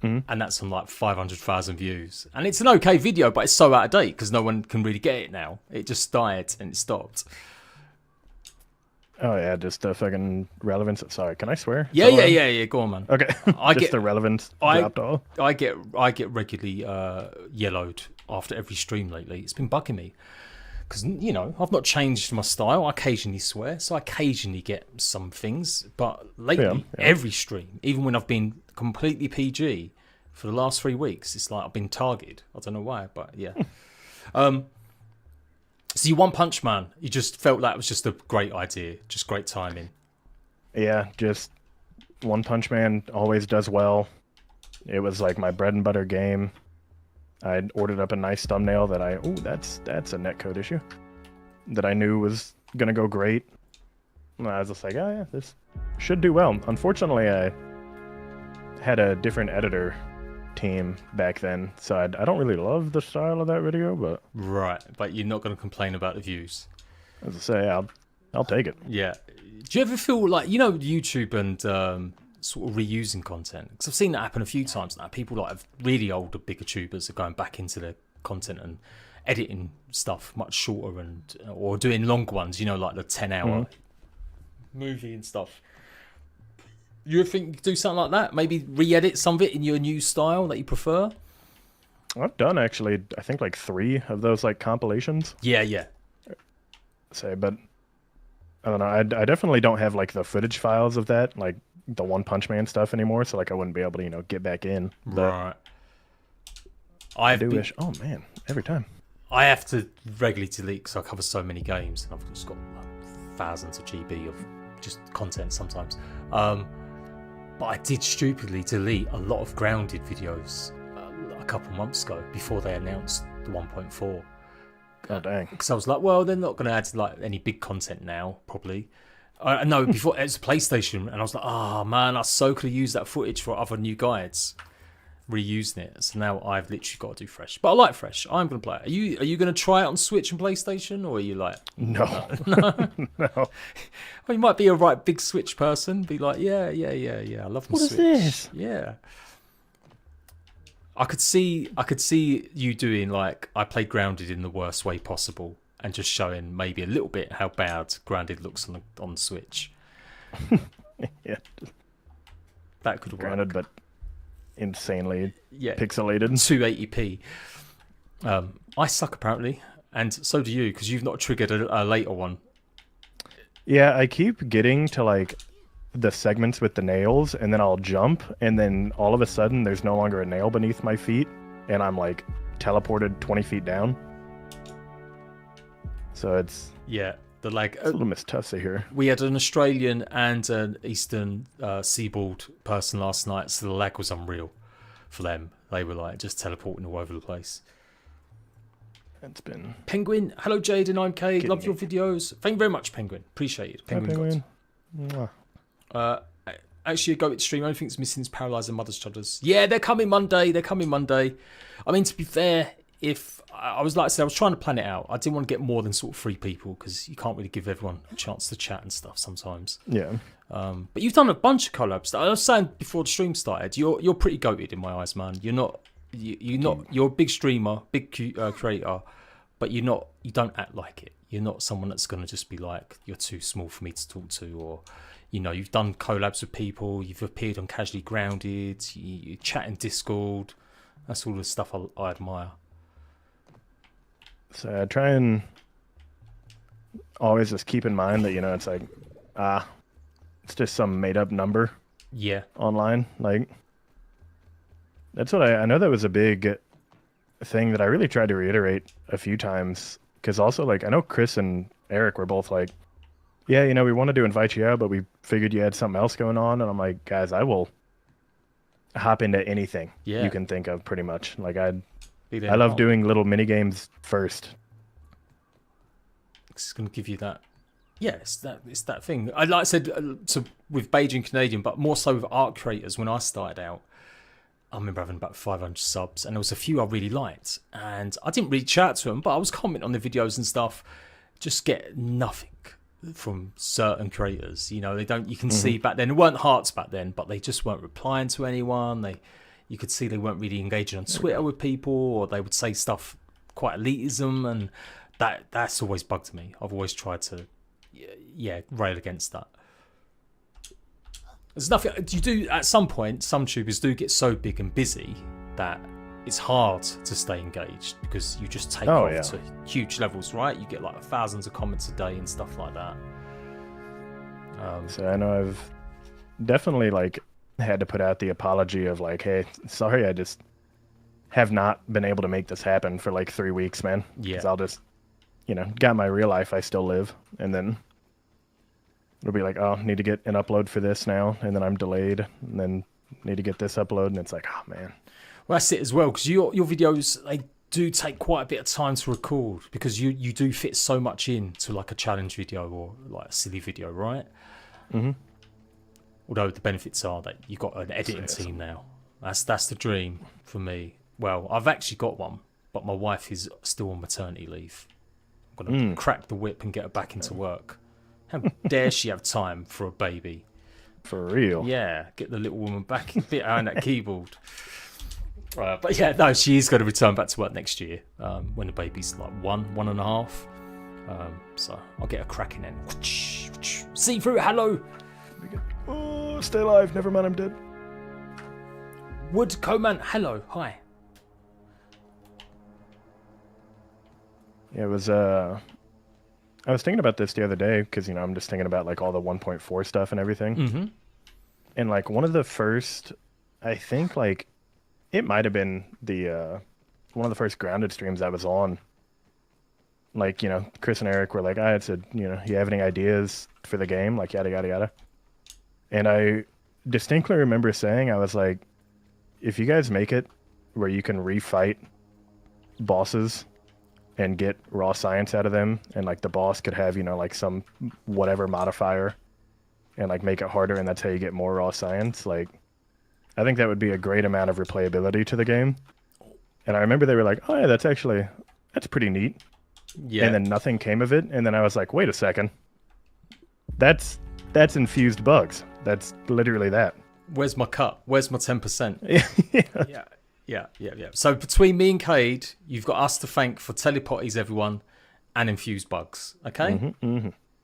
S1: And that's on like 500,000 views. And it's an okay video, but it's so out of date because no one can really get it now. It just died and it stopped.
S3: Oh, yeah, just the fucking relevance. Sorry, can I swear?
S1: Yeah. Go on, man.
S3: Okay. The relevance dropped off.
S1: I get regularly yellowed after every stream lately. It's been bugging me. Because, I've not changed my style. I occasionally swear, so I occasionally get some things. But lately, every stream, even when I've been completely PG for the last 3 weeks, it's like I've been targeted. I don't know why, but yeah. So you One Punch Man, you just felt that was just a great idea, just great timing.
S3: Yeah, just One Punch Man always does well. It was like my bread and butter game. I ordered up a nice thumbnail that that's a netcode issue that I knew was gonna go great. And I was just like, oh yeah, this should do well. Unfortunately, I had a different editor team back then, so I don't really love the style of that video, but
S1: Right, but you're not going to complain about the views.
S3: as I say, I'll take it.
S1: Yeah. Do you ever feel like, you know, YouTube and sort of reusing content? Because I've seen that happen a few times now. People like really older, bigger tubers are going back into their content and editing stuff much shorter and or doing long ones, you know, like the 10-hour movie and stuff. You ever think you could do something like that? Maybe re-edit some of it in your new style that you prefer?
S3: I've done actually, I think like 3 of those like compilations.
S1: Yeah.
S3: But I don't know. I definitely don't have like the footage files of that, like the One Punch Man stuff anymore. So like I wouldn't be able to, you know, get back in. But
S1: Right.
S3: I do wish. Oh man, every time.
S1: I have to regularly delete because I cover so many games and I've just got like, thousands of GB of just content sometimes. But I did stupidly delete a lot of grounded videos a couple months ago before they announced the 1.4.
S3: Oh dang.
S1: Because I was like, well, they're not going to add like any big content now, probably. No, before it was PlayStation, and I was like, oh man, I so could have used that footage for other new guides, reusing it. So now I've literally got to do fresh. But I like fresh. I'm going to play it. Are you going to try it on Switch and PlayStation, or are you like,
S3: No.
S1: no?
S3: No.
S1: Well, you might be a right big Switch person. Be like, yeah. I love my
S3: What is
S1: Switch.
S3: this?
S1: Yeah. I could see you doing like I played Grounded in the worst way possible and just showing maybe a little bit how bad Grounded looks on the Switch.
S3: Yeah.
S1: That could work.
S3: Granted, but insanely
S1: Yeah.
S3: pixelated.
S1: 280p. I suck apparently, and so do you because you've not triggered a later one.
S3: Yeah, I keep getting to like the segments with the nails, and then I'll jump, and then all of a sudden there's no longer a nail beneath my feet, and I'm like teleported 20 feet down. So it's
S1: The lag.
S3: a little mistussy here.
S1: We had an Australian and an Eastern seaboard person last night, so the lag was unreal for them. They were like just teleporting all over the place.
S3: It's been
S1: Penguin, hello Jade and I'm K. Love your videos. Thank you very much, Penguin. Appreciate it. Penguin.
S3: Mwah.
S1: Actually, a GOAT stream. Only thing's missing is Paralyzer Mother's Chudders. Yeah, they're coming Monday. I mean, to be fair, if I was like I said, I was trying to plan it out. I didn't want to get more than sort of 3 people because you can't really give everyone a chance to chat and stuff sometimes.
S3: Yeah.
S1: But you've done a bunch of collabs. I was saying before the stream started, you're pretty goated in my eyes, man. You're a big streamer, big creator, but you don't act like it. You're not someone that's gonna just be like you're too small for me to talk to, or you've done collabs with people, you've appeared on Casually Grounded, you chat in Discord. That's all the stuff I admire.
S3: So I try and always just keep in mind that it's like it's just some made up number.
S1: Yeah.
S3: Online, like that's what I know. That was a big thing that I really tried to reiterate a few times, because also like I know Chris and Eric were both like, yeah, we wanted to invite you out, but we figured you had something else going on, and I'm like, guys, I will hop into anything you can think of, pretty much. Like I love doing little mini games first.
S1: It's going to give you that. Yeah, it's that thing. Like I said, with Beijing Canadian, but more so with art creators. When I started out, I remember having about 500 subs, and there was a few I really liked, and I didn't reach out to them, but I was commenting on the videos and stuff. Just get nothing from certain creators. They don't. You can see back then, there weren't hearts back then, but they just weren't replying to anyone. You could see they weren't really engaging on Twitter with people, or they would say stuff quite elitism, and that's always bugged me. I've always tried to rail against that. There's nothing you do. At some point, some tubers do get so big and busy that it's hard to stay engaged, because you just take off to huge levels, right? You get like thousands of comments a day and stuff like that.
S3: So I know I've definitely like had to put out the apology of like, hey, sorry, I just have not been able to make this happen for like 3 weeks, man.
S1: Yeah.
S3: 'Cause I'll just, got my real life I still live, and then it'll be like, oh, need to get an upload for this now, and then I'm delayed, and then need to get this upload, and it's like, oh man.
S1: Well, that's it as well, because your videos, they do take quite a bit of time to record, because you do fit so much into like a challenge video or like a silly video, right?
S3: Mm-hmm.
S1: Although the benefits are that you've got an editing team now, That's the dream for me. Well, I've actually got one, but my wife is still on maternity leave. I'm going to crack the whip and get her back into work. How dare she have time for a baby?
S3: For real.
S1: Yeah, get the little woman back behind that keyboard. But yeah, no, she is going to return back to work next year when the baby's like 1.5. So I'll get her cracking then. See through, hello.
S3: Oh, stay alive. Never mind, I'm dead.
S1: Wood Coman, hello, hi.
S3: Yeah, it was. I was thinking about this the other day because I'm just thinking about like all the 1.4 stuff and everything.
S1: Mm-hmm.
S3: And like one of the first, I think like it might have been the one of the first grounded streams I was on. Like Chris and Eric were like, I had said, you have any ideas for the game, like yada yada yada. And I distinctly remember saying, I was like, if you guys make it where you can refight bosses and get raw science out of them, and like the boss could have like some whatever modifier and like make it harder, and that's how you get more raw science, like I think that would be a great amount of replayability to the game. And I remember they were like, oh yeah, that's pretty neat. Yeah. And then nothing came of it, and then I was like, wait a second, that's infused bugs. That's literally that.
S1: Where's my cut? Where's my 10%?
S3: Yeah.
S1: Yeah. So between me and Cade, you've got us to thank for telepotties, everyone, and infused bugs. Okay,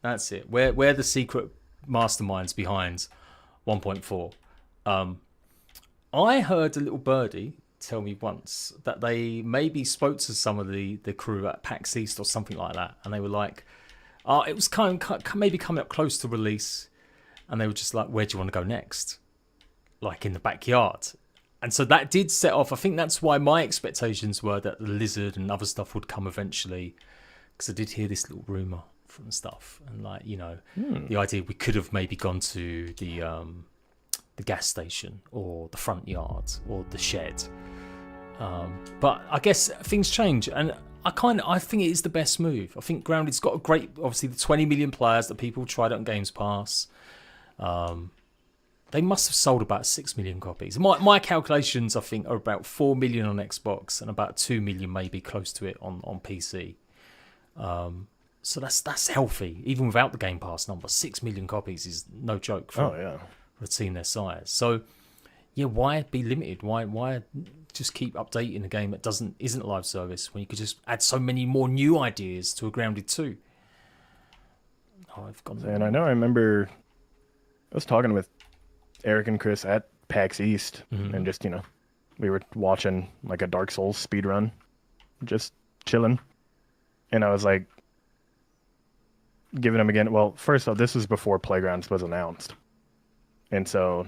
S1: That's it. We're the secret masterminds behind 1.4. I heard a little birdie tell me once that they maybe spoke to some of the crew at PAX East or something like that, and they were like, it was kind of maybe coming up close to release, and they were just like, where do you want to go next? Like in the backyard. And so that did set off. I think that's why my expectations were that the lizard and other stuff would come eventually, because I did hear this little rumor from stuff, and like the idea we could have maybe gone to the gas station or the front yard or the shed. But I guess things change, and I think it is the best move. I think Grounded's got a great, obviously the 20 million players that people tried out on Games Pass. They must have sold about 6 million copies. My calculations, I think, are about 4 million on Xbox and about 2 million, maybe close to it on PC. So that's healthy, even without the Game Pass number. 6 million copies is no joke for a team their size. So yeah, why be limited? Why just keep updating a game that isn't a live service when you could just add so many more new ideas to a Grounded 2? Oh, I've gone.
S3: And I remember I was talking with Eric and Chris at PAX East, and just we were watching like a Dark Souls speed run, just chilling, and I was like giving them again. Well, first off, this was before Playgrounds was announced, and so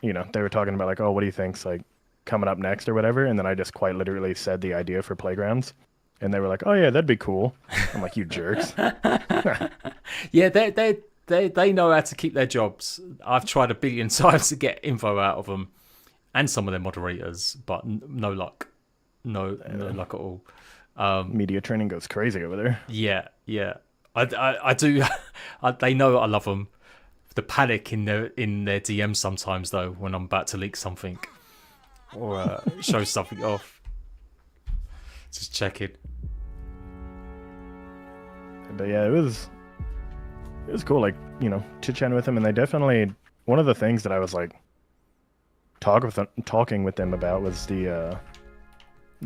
S3: they were talking about like, oh, what do you think's like coming up next or whatever, and then I just quite literally said the idea for Playgrounds, and they were like, oh yeah, that'd be cool. I'm like, you jerks.
S1: Yeah, they know how to keep their jobs. I've tried 1 billion times to get info out of them and some of their moderators, but no luck. No luck at all.
S3: Media training goes crazy over there.
S1: Yeah. I do. They know I love them. The panic in their DMs sometimes, though, when I'm about to leak something or show something off. Just checking.
S3: But yeah, it was cool, like, chit-chatting with them, and they definitely, one of the things that I was like talking with them about was the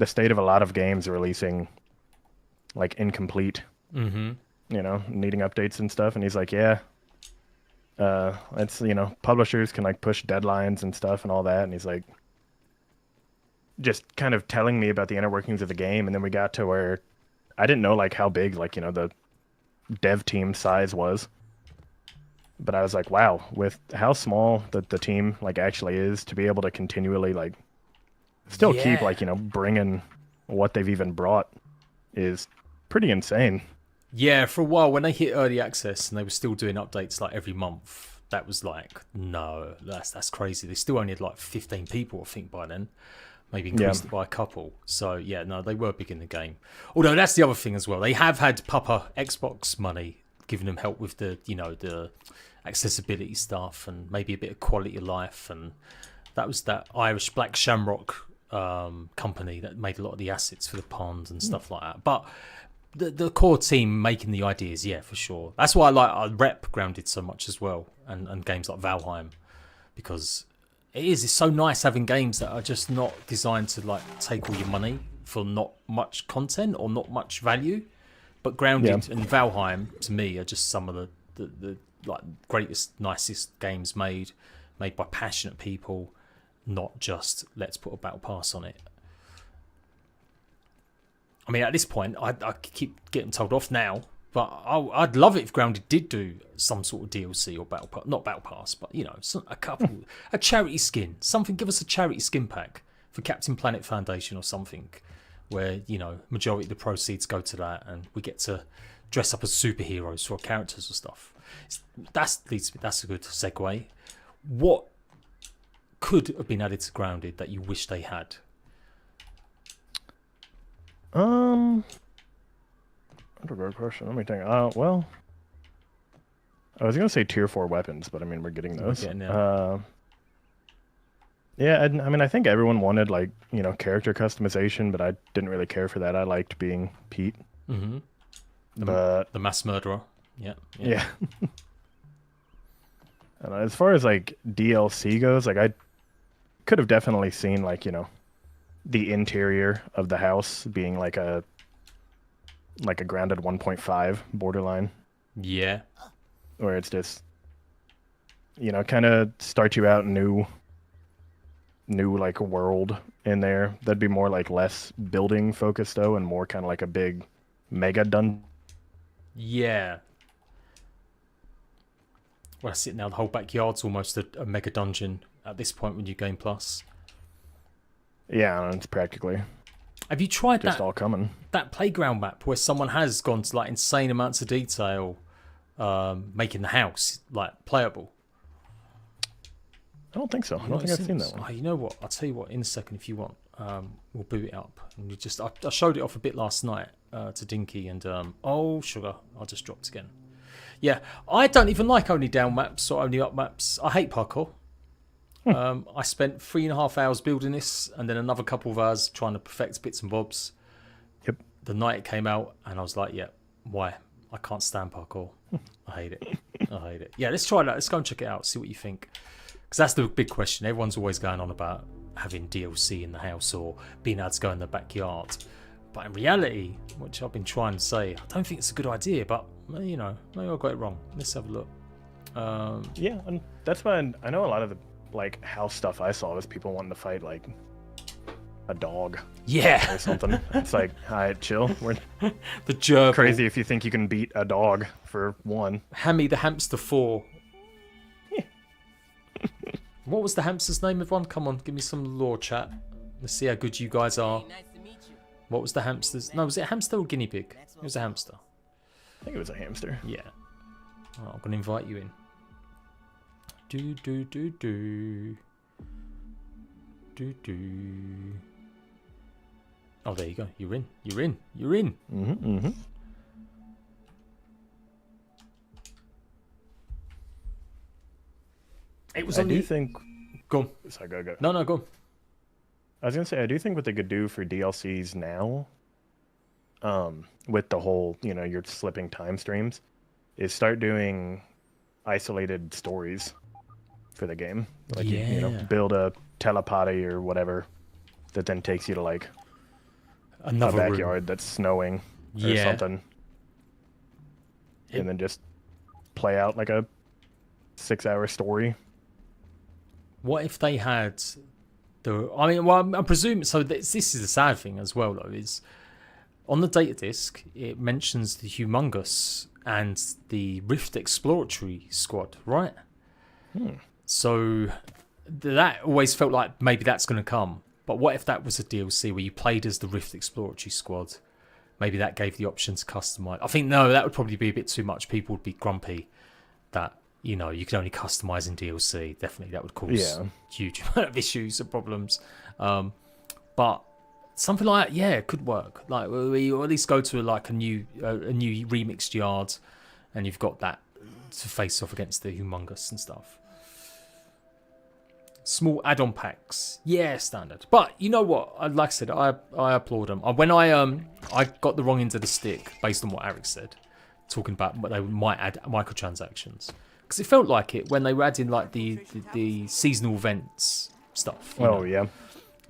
S3: state of a lot of games releasing like incomplete, needing updates and stuff, and he's like, yeah, it's, publishers can like push deadlines and stuff and all that, and he's like just kind of telling me about the inner workings of the game, and then we got to where I didn't know like how big like the dev team size was, but I was like, wow, with how small the team like actually is, to be able to continually like still keep like bringing what they've even brought is pretty insane.
S1: Yeah, for a while when they hit early access and they were still doing updates like every month, that was like, no, that's crazy. They still only had like 15 people, I think, by then. Maybe increased it by a couple. So yeah, no, they were big in the game. Although that's the other thing as well. They have had Papa Xbox money giving them help with the the accessibility stuff and maybe a bit of quality of life and That was that Irish Black Shamrock company that made a lot of the assets for the ponds and stuff like that. But the core team making the ideas, yeah, for sure. That's why I rep Grounded so much as well, and games like Valheim, because it's so nice having games that are just not designed to like take all your money for not much content or not much value. But Grounded and Valheim to me are just some of the like greatest, nicest games made by passionate people, not just let's put a battle pass on it. I mean, at this point, I keep getting told off now, but I'd love it if Grounded did do some sort of DLC or battle pass, not battle pass, but you know, a couple, a charity skin, something. Give us a charity skin pack for Captain Planet Foundation or something, where you know majority of the proceeds go to that, and we get to dress up as superheroes for our characters or stuff. That's a good segue. What could have been added to Grounded that you wish they had?
S3: That's a good question. Let me think. Well, I was gonna say tier 4 weapons, but I mean we're getting those. Yeah, I mean I think everyone wanted like character customization, but I didn't really care for that. I liked being Pete.
S1: Mm-hmm.
S3: But
S1: the mass murderer. Yeah.
S3: And as far as like DLC goes, like I could have definitely seen like the interior of the house being like a Grounded 1.5 borderline.
S1: Yeah.
S3: Where it's just kind of start you out new like world in there. That'd be more like less building focused though, and more kind of like a big mega dungeon.
S1: Yeah. Well, that's it now. The whole backyard's almost a mega dungeon at this point when you game plus.
S3: Yeah, it's practically.
S1: Have you tried
S3: just all coming
S1: that playground map where someone has gone to like insane amounts of detail, making the house like playable?
S3: I don't think so. I don't think I've seen that one.
S1: Oh, you know what? I'll tell you what. In a second, if you want, we'll boot it up. And I showed it off a bit last night to Dinky, and oh sugar, I just dropped again. Yeah, I don't even like only down maps or only up maps. I hate parkour. I spent 3.5 hours building this, and then another couple of hours trying to perfect bits and bobs.
S3: Yep.
S1: The night it came out, and I was like, "Yeah, why? I can't stand parkour. I hate it. I hate it." Yeah, let's try that. Let's go and check it out. See what you think. Because that's the big question. Everyone's always going on about having DLC in the house or being able to go in the backyard. But in reality, which I've been trying to say, I don't think it's a good idea. But maybe I got it wrong. Let's have a look.
S3: Yeah, and that's why I know a lot of the like house stuff I saw was people wanting to fight like a dog.
S1: Yeah.
S3: Or something. It's like, alright, chill. We're
S1: the gerbil.
S3: Crazy if you think you can beat a dog for one.
S1: Hammy the Hamster 4. What was the hamster's name, everyone? Come on, give me some lore chat. Let's see how good you guys are.
S2: Hey, nice to meet you.
S1: What was the hamster's... No, was it a hamster or guinea pig? It was a hamster.
S3: I think it was a hamster.
S1: Yeah. Right, I'm going to invite you in. Do. Oh, there you go. You're in.
S3: Mm-hmm.
S1: It was
S3: I do think...
S1: Go on.
S3: Sorry, go.
S1: No, go on.
S3: I was going to say, I do think what they could do for DLCs now, with the whole, you're slipping time streams, is start doing isolated stories for the game. Like, build a telepathy or whatever that then takes you to, like,
S1: another
S3: a backyard that's snowing or something. And then just play out, like, a 6-hour story.
S1: What if they had I'm presuming... So this is the sad thing as well, though, is on the data disk, it mentions the Humongous and the Rift Exploratory Squad, right? So that always felt like maybe that's going to come. But what if that was a DLC where you played as the Rift Exploratory Squad? Maybe that gave the option to customize. I think, no, that would probably be a bit too much. People would be grumpy that... you can only customize in DLC. Definitely, that would cause huge amount of issues and problems. But something like that, it could work. Like, or at least go to like a new remixed yard, and you've got that to face off against the Humongous and stuff. Small add-on packs. Yeah, standard. But you know what? Like I said, I applaud them. When I got the wrong end of the stick based on what Eric said, talking about what they might add microtransactions. Because it felt like it when they were adding like the seasonal events stuff. You know?
S3: Yeah.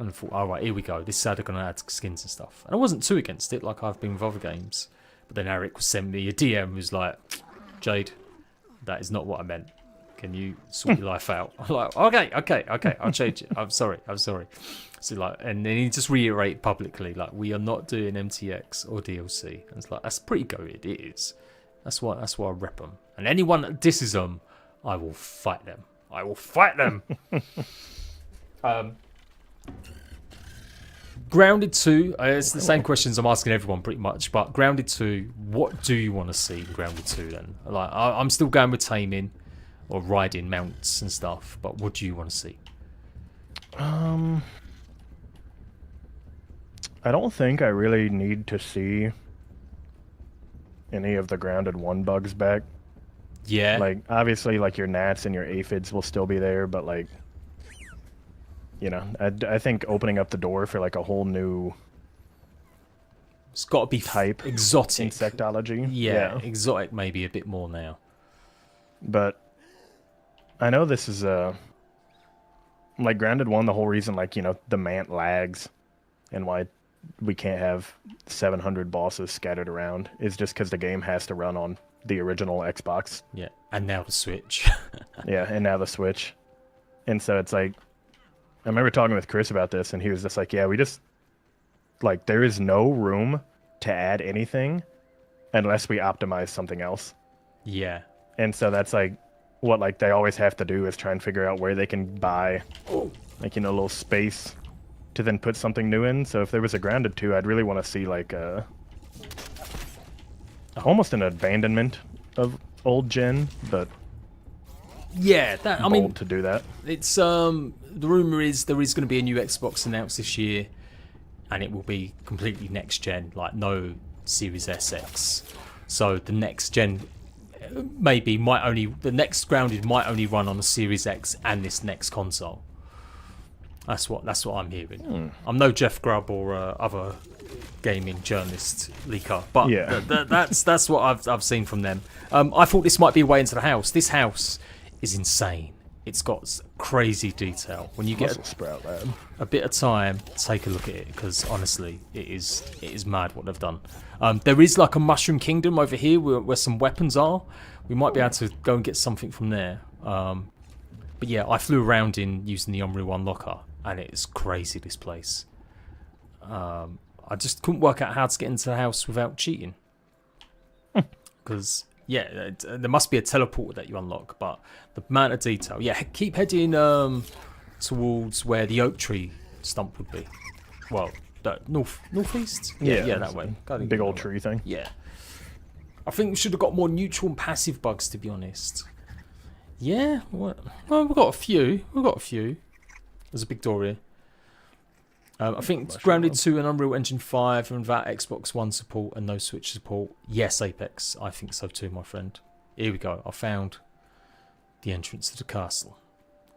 S1: And I thought, all right, here we go. This is how they're going to add skins and stuff. And I wasn't too against it, like I've been with other games. But then Eric was sending me a DM, who's like, Jade, that is not what I meant. Can you sort your life out? I'm like, okay, I'll change it. I'm sorry. So like, and then he just reiterated publicly, like, we are not doing MTX or DLC. And it's like, that's pretty goated. It is. That's why I rep them. And anyone that disses them, I will fight them. Grounded 2, it's the same questions I'm asking everyone pretty much, but Grounded 2, what do you want to see in Grounded 2 then? Like, I'm still going with taming or riding mounts and stuff, but what do you want to see?
S3: I don't think I really need to see any of the Grounded 1 bugs back.
S1: Yeah.
S3: Like, obviously, like, your gnats and your aphids will still be there, but, like, you know, I think opening up the door for, like, a whole new...
S1: It's got to be
S3: type
S1: exotic.
S3: Insectology.
S1: Yeah, exotic maybe a bit more now.
S3: But I know this is, like, Grounded 1, the whole reason, like, you know, the mant lags and why we can't have 700 bosses scattered around is just because the game has to run on the original Xbox.
S1: Yeah, and now the Switch.
S3: Yeah, and now the Switch. And so it's like, I remember talking with Chris about this, and he was just like, yeah, we just, like, there is no room to add anything unless we optimize something else.
S1: Yeah.
S3: And so that's, like, what, like, they always have to do is try and figure out where they can buy, like, you know, a little space to then put something new in. So if there was a Grounded 2, I'd really want to see, like, almost an abandonment of old gen, but
S1: yeah, that I mean,
S3: to do that.
S1: It's the rumor is there is going to be a new Xbox announced this year, and it will be completely next gen, like no Series SX. So the next gen the next Grounded might only run on a Series X and this next console. That's what I'm hearing. I'm no Jeff Grubb or other gaming journalist leaker, but
S3: yeah.
S1: that's what I've seen from them. I thought this might be a way into the house. This house is insane. It's got crazy detail. When you get a bit of time, take a look at it, because honestly, it is mad what they've done. There is like a Mushroom Kingdom over here where some weapons are. We might be able to go and get something from there. But yeah, I flew around in using the Unreal Unlocker, and it is crazy, this place. I just couldn't work out how to get into the house without cheating. Because, yeah, there must be a teleporter that you unlock, but the amount of detail. Yeah, keep heading towards where the oak tree stump would be. Well, northeast? Yeah, that way.
S3: Big old tree thing.
S1: Yeah. I think we should have got more neutral and passive bugs, to be honest. Yeah, well, we've got a few. There's a big door here. I think Grounded 2 and Unreal Engine 5 and that Xbox One support and no Switch support. Yes, Apex. I think so too, my friend. Here we go. I found the entrance to the castle.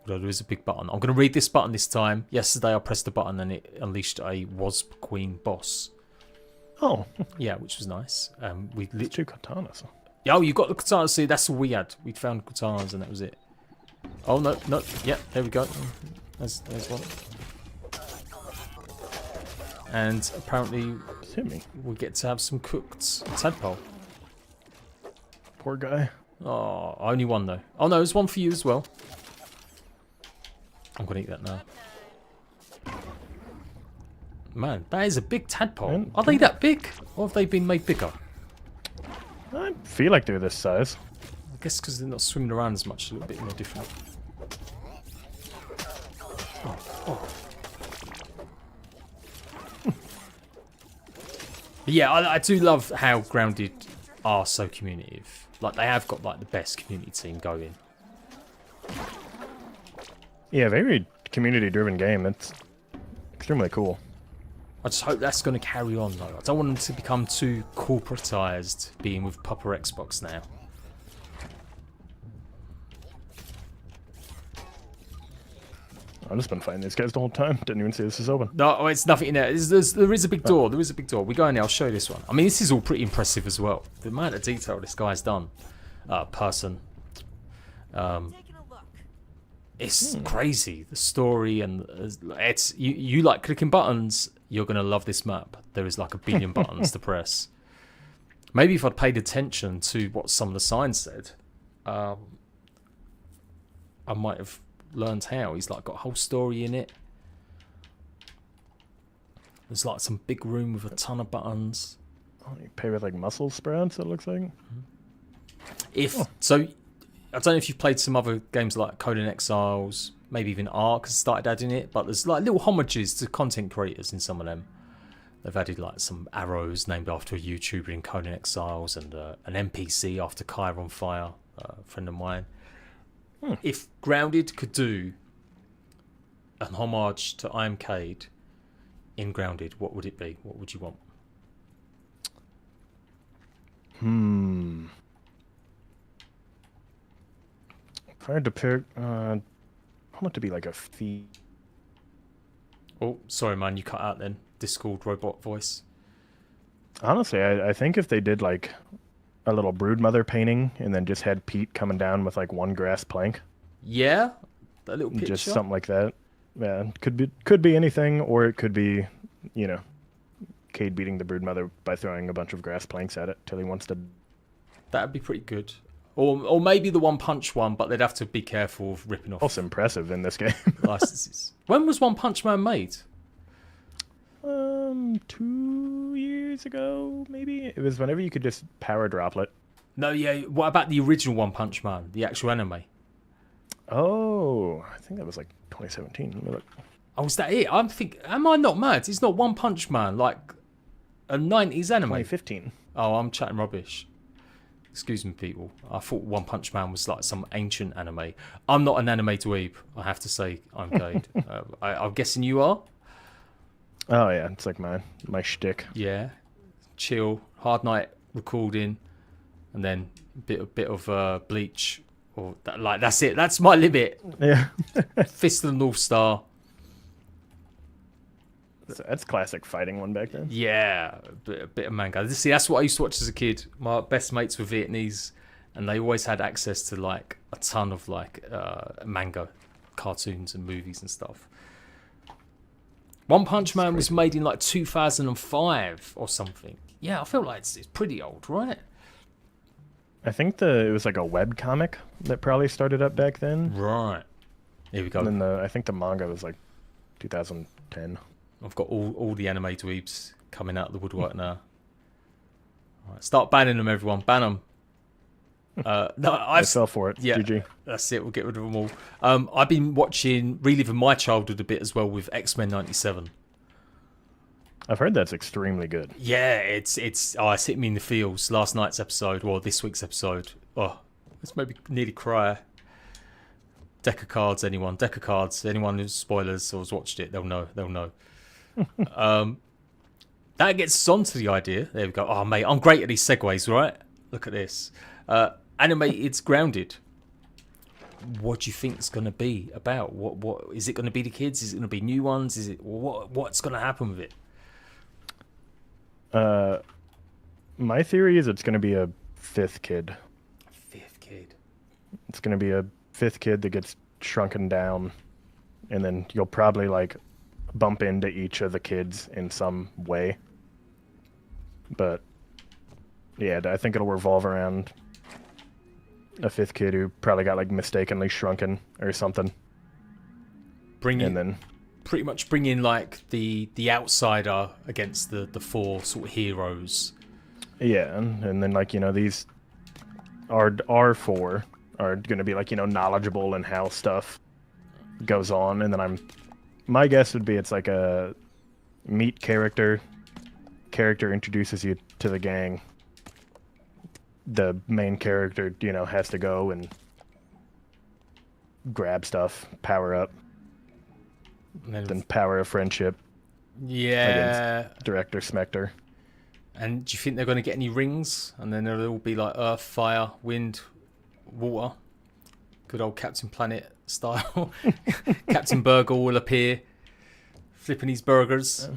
S1: Although there is a big button. I'm going to read this button this time. Yesterday I pressed the button and it unleashed a Wasp Queen boss.
S3: Oh.
S1: Yeah, which was nice. We
S3: There's 2 katanas.
S1: Oh, you got the katanas. See, that's all we had. We'd found katanas and that was it. Oh, no. Yeah, there we go. There's one. And apparently we get to have some cooked tadpole.
S3: Poor guy.
S1: Oh, only one though. Oh no, there's one for you as well. I'm gonna eat that now. Man, that is a big tadpole. Are they that big? Or have they been made bigger?
S3: I feel like they're this size.
S1: I guess because they're not swimming around as much, a little bit more different. Oh. Yeah, I do love how Grounded are so communicative. Like, they have got like the best community team going.
S3: Yeah, very community-driven game. It's extremely cool.
S1: I just hope that's going to carry on, though. I don't want them to become too corporatized, being with proper Xbox now.
S3: I've just been fighting these guys the whole time. Didn't even see this is open.
S1: No, oh, it's nothing in there. There is a big door. There is a big door. We go in there. I'll show you this one. I mean, this is all pretty impressive as well. The amount of detail this guy's done. Person. It's crazy. The story and it's you like clicking buttons. You're gonna love this map. There is like a billion buttons to press. Maybe if I'd paid attention to what some of the signs said, I might have learned how. He's like got a whole story in it. There's like some big room with a ton of buttons.
S3: Oh, you pay with like muscle sprouts, it looks like.
S1: So, I don't know if you've played some other games like Conan Exiles, maybe even Ark has started adding it, but there's like little homages to content creators in some of them. They've added like some arrows named after a YouTuber in Conan Exiles and an NPC after Kyre on Fire, a friend of mine. If Grounded could do an homage to I Am Cade in Grounded, what would it be? What would you want?
S3: If I had to pick, I want it to be like a feat.
S1: Oh, sorry, man, you cut out then. Discord robot voice.
S3: Honestly, I think if they did like a little broodmother painting and then just had Pete coming down with like one grass plank.
S1: Yeah, that little picture.
S3: Just something like that. Yeah, could be anything, or it could be, you know, Cade beating the broodmother by throwing a bunch of grass planks at it till he wants to.
S1: That'd be pretty good. Or maybe the One Punch one, but they'd have to be careful of ripping off.
S3: Also impressive in this game.
S1: licenses. When was One Punch Man made?
S3: 2 years ago, maybe. It was whenever you could just power droplet.
S1: No, yeah. What about the original One Punch Man, the actual anime?
S3: Oh, I think that was like 2017. Let me look.
S1: Oh, is that it? Am I not mad? It's not One Punch Man, like a 90s anime.
S3: 2015.
S1: Oh, I'm chatting rubbish. Excuse me, people. I thought One Punch Man was like some ancient anime. I'm not an anime dweeb, I have to say. I'm Jade. I'm guessing you are?
S3: Oh, yeah. It's like my shtick.
S1: Yeah. Chill. Hard night recording. And then a bit of Bleach. Or that's it. That's my limit.
S3: Yeah.
S1: Fist of the North Star.
S3: That's classic fighting one back then.
S1: Yeah, a bit of manga. See, that's what I used to watch as a kid. My best mates were Vietnamese, and they always had access to like a ton of like manga, cartoons, and movies and stuff. One Punch Man was made in like 2005 or something. Yeah, I feel like it's pretty old, right?
S3: I think it was like a web comic that probably started up back then.
S1: Right. Here we go.
S3: And then I think the manga was like 2010.
S1: I've got all the anime dweebs coming out of the woodwork now. Right, start banning them, everyone. Ban them. No,
S3: I fell for it.
S1: Yeah,
S3: GG.
S1: That's it. We'll get rid of them all. I've been reliving my childhood a bit as well with X-Men '97.
S3: I've heard that's extremely good.
S1: Yeah, it's hit me in the feels. Last night's episode, or this week's episode. Oh, it's made me nearly cry. Deck of cards, anyone? Deck of cards. Anyone who's spoilers or has watched it, they'll know. They'll know. That gets us on to the idea. There we go. Oh, mate, I'm great at these segues, right? Look at this. Animated's Grounded. What do you think it's going to be about? What is it going to be? The kids? Is it going to be new ones? Is it what's going to happen with it?
S3: My theory is it's going to be a fifth kid.
S1: Fifth kid.
S3: It's going to be a fifth kid that gets shrunken down, and then you'll probably like bump into each of the kids in some way. But yeah, I think it'll revolve around a fifth kid who probably got like mistakenly shrunken or something.
S1: Pretty much bring in like the outsider against the four sort of heroes. Yeah,
S3: and then like, you know, these our four are going to be like, you know, knowledgeable in how stuff goes on, and then my guess would be it's like a meet character introduces you to the gang. The main character, you know, has to go and grab stuff, power up, and then power of friendship.
S1: Yeah.
S3: Against Director Smector.
S1: And do you think they're going to get any rings? And then it'll all be like Earth, Fire, Wind, Water. Good old Captain Planet style. Captain Burger will appear, flipping his burgers.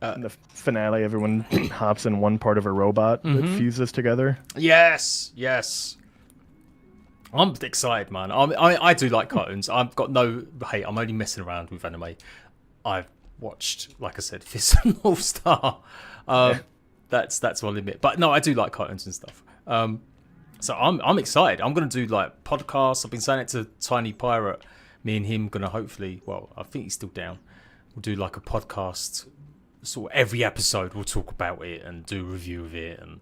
S3: In the finale, everyone hops in one part of a robot that fuses together.
S1: Yes, yes. I'm excited, man. I do like cartoons. I've got no hate. I'm only messing around with anime. I've watched, like I said, Fist and North Star. That's my limit. But no, I do like cartoons and stuff. So I'm excited. I'm gonna do like podcasts. I've been saying it to Tiny Pirate. Me and him gonna hopefully. Well, I think he's still down. We'll do like a podcast. Sort of every episode we'll talk about it and do a review of it and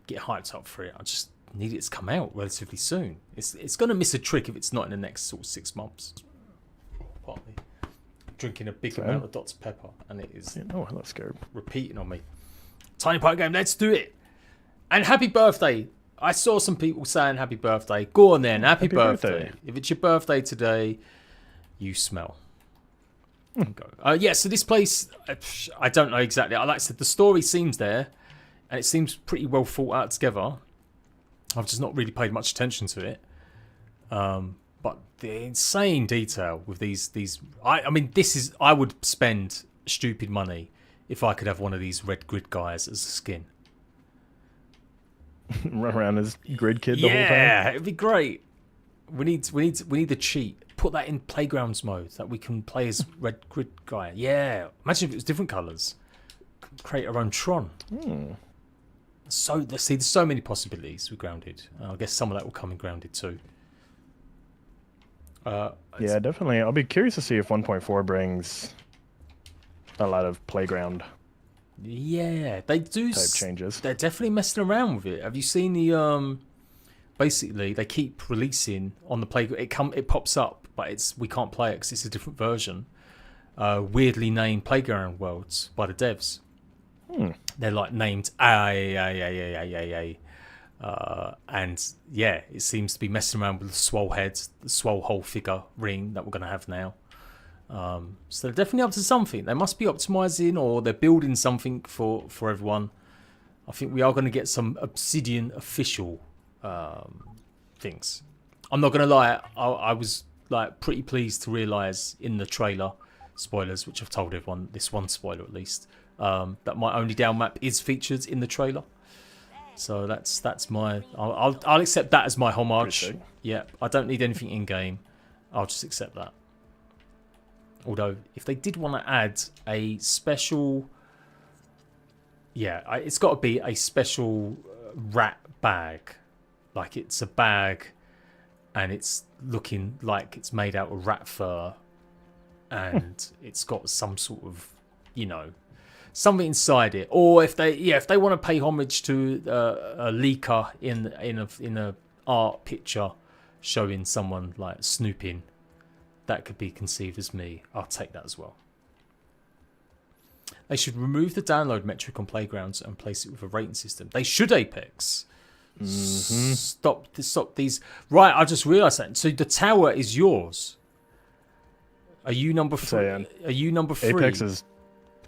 S1: get hyped up for it. I just need it to come out relatively soon. It's gonna miss a trick if it's not in the next sort of 6 months. Pardon me. Drinking a big amount of Dr. Pepper and it is
S3: Oh, hello, scared.
S1: repeating on me. Tiny Pirate Game, let's do it. And happy birthday. I saw some people saying happy birthday. Go on then, happy birthday. If it's your birthday today, you smell. Go. Yeah, so this place, I don't know exactly. Like I said, the story seems there, and it seems pretty well thought out together. I've just not really paid much attention to it. But the insane detail with these, I mean, this is. I would spend stupid money if I could have one of these red grid guys as a skin.
S3: Run around as grid kid the whole time.
S1: Yeah, it'd be great. We need the cheat. Put that in playgrounds mode that we can play as red grid guy. Yeah, imagine if it was different colours. Create our own Tron. So there's so many possibilities with Grounded. I guess some of that will come in Grounded too.
S3: Yeah, definitely. I'll be curious to see if 1.4 brings a lot of playground.
S1: Yeah, they do
S3: type changes.
S1: They're definitely messing around with it. Have you seen the basically they keep releasing on the playground. It pops up, but we can't play it because it's a different version. Weirdly named playground worlds by the devs. They're like named and yeah, it seems to be messing around with the swole heads, the swole hole figure ring that we're going to have now. So they're definitely up to something. They must be optimizing or they're building something for everyone. I think we are going to get some Obsidian official things. I'm not going to lie, I was like pretty pleased to realise in the trailer, spoilers, which I've told everyone, this one spoiler at least, that my only down map is featured in the trailer. So that's my I'll accept that as my homage. Yeah, I don't need anything in game. I'll just accept that. Although if they did want to add a special, yeah, it's got to be a special rat bag, like it's a bag, and it's looking like it's made out of rat fur, and it's got some sort of, something inside it. Or if they want to pay homage to a leaker in a art picture showing someone like snooping, that could be conceived as me. I'll take that as well. They should remove the download metric on Playgrounds and place it with a rating system. They should, Apex. Stop these. Right, I just realised that. So the tower is yours. Are you number 3?
S3: So,
S1: Are you number 3?
S3: Apex is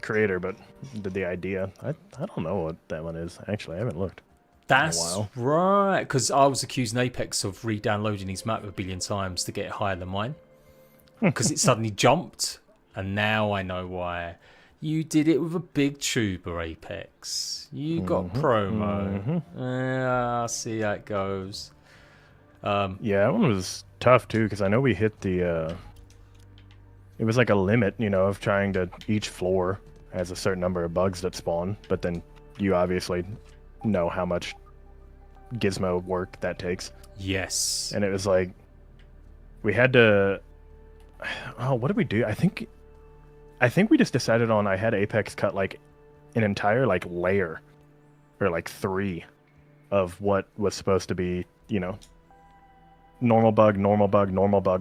S3: creator, but the idea. I don't know what that one is. Actually, I haven't looked.
S1: That's right. Because I was accusing Apex of re-downloading his map a billion times to get it higher than mine. Because it suddenly jumped, and now I know why. You did it with a big tuber, Apex. You got promo. I see how it goes.
S3: Yeah, that one was tough too, because I know we hit the. It was like a limit, of trying to. Each floor has a certain number of bugs that spawn, but then you obviously know how much gizmo work that takes.
S1: Yes.
S3: And it was like, we had to. Oh, what did we do? I think we just decided on. I had Apex cut like an entire like layer, or like 3, of what was supposed to be, normal bug,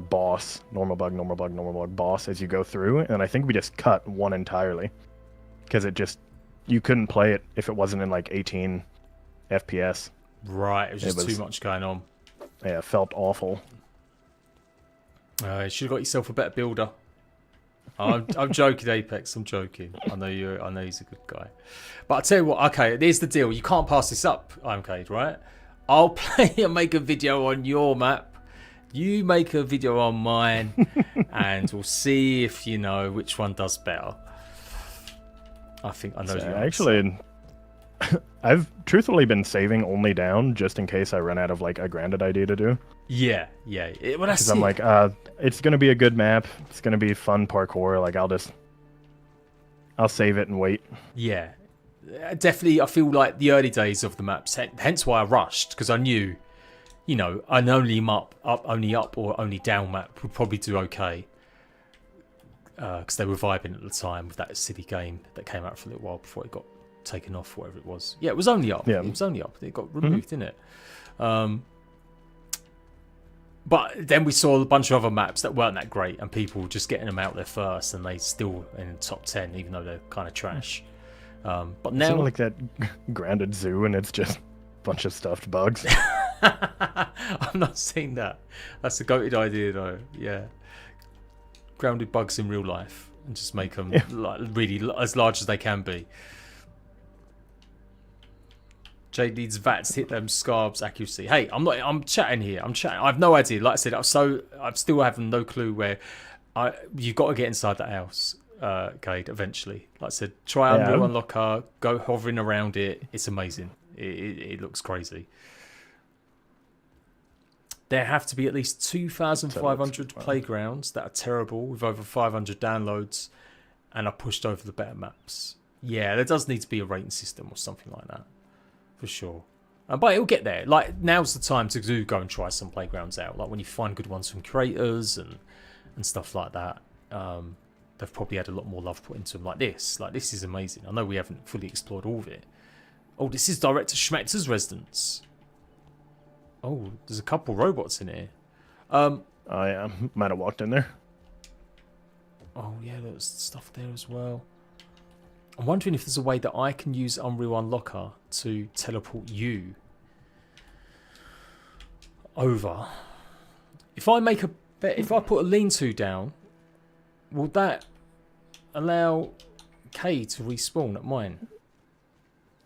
S3: boss, normal bug, boss as you go through. And I think we just cut one entirely, because you couldn't play it if it wasn't in like 18 FPS.
S1: Right, it was just too much going on.
S3: Yeah, it felt awful.
S1: You should have got yourself a better builder. I'm joking, Apex. I'm joking. I know he's a good guy. But I tell you what. Okay, here's the deal. You can't pass this up, YOKED, right? I'll play and make a video on your map You make a video on mine, and we'll see if you know which one does better. I think I know the answer.
S3: Actually, I've truthfully been saving only down just in case I run out of like a grounded idea to do.
S1: Yeah. Well, that's
S3: Because I'm like, it's gonna be a good map. It's gonna be fun parkour. Like I'll save it and wait.
S1: Yeah, definitely. I feel like the early days of the maps. Hence why I rushed, because I knew, you know, an only up or only down map would probably do okay. Because they were vibing at the time with that silly game that came out for a little while before it got taken off, whatever it was. Yeah, it was only up.
S3: Yeah.
S1: It was only up. It got removed, didn't it? But then we saw a bunch of other maps that weren't that great, and people just getting them out there first, and they still in the top 10, even though they're kind of trash. But now,
S3: like that grounded zoo, and it's just a bunch of stuffed bugs.
S1: I've not seen that. That's a goated idea, though. Yeah, grounded bugs in real life, and just make them like really as large as they can be. Jade needs VATs to hit them scarbs accuracy. Hey, I'm chatting here. I'm chatting. I've no idea. Like I said, I'm still having no clue where. You've got to get inside that house, Cade, eventually. Like I said, try Unreal Unlocker, go hovering around it. It's amazing. It looks crazy. There have to be at least 2,500 playgrounds that are terrible with over 500 downloads and are pushed over the better maps. Yeah, there does need to be a rating system or something like that. For sure. But it'll get there. Like, now's the time to go and try some playgrounds out. Like, when you find good ones from creators and stuff like that, they've probably had a lot more love put into them. Like this. Like, this is amazing. I know we haven't fully explored all of it. Oh, this is Director Schmecter's residence. Oh, there's a couple robots in here.
S3: Oh, yeah. Might have walked in there.
S1: Oh, yeah, there's stuff there as well. I'm wondering if there's a way that I can use Unreal Unlocker to teleport you over. If I put a lean-to down, will that allow Kay to respawn at mine?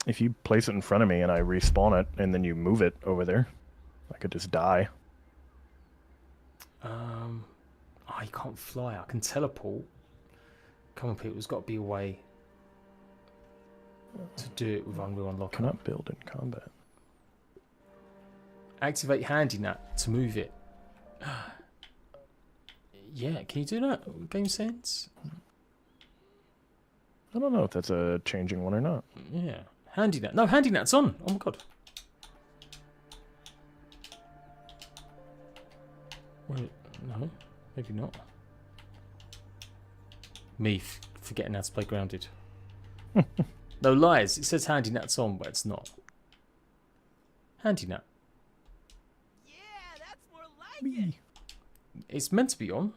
S3: If you place it in front of me and I respawn it and then you move it over there, I could just die.
S1: I can't fly. I can teleport. Come on, people. There's got to be a way to do it with Unreal Unlocker.
S3: Cannot build in combat.
S1: Activate HandyNat to move it. Yeah, can you do that? Game sense?
S3: I don't know if that's a changing one or not.
S1: Yeah. HandyNat. No, HandyNat's on. Oh my god. Wait, no, maybe not. Me forgetting how to play Grounded. No lies. It says HandyNat's on, but it's not. HandyNat.
S2: Yeah, that's more like it.
S1: It's meant to be on.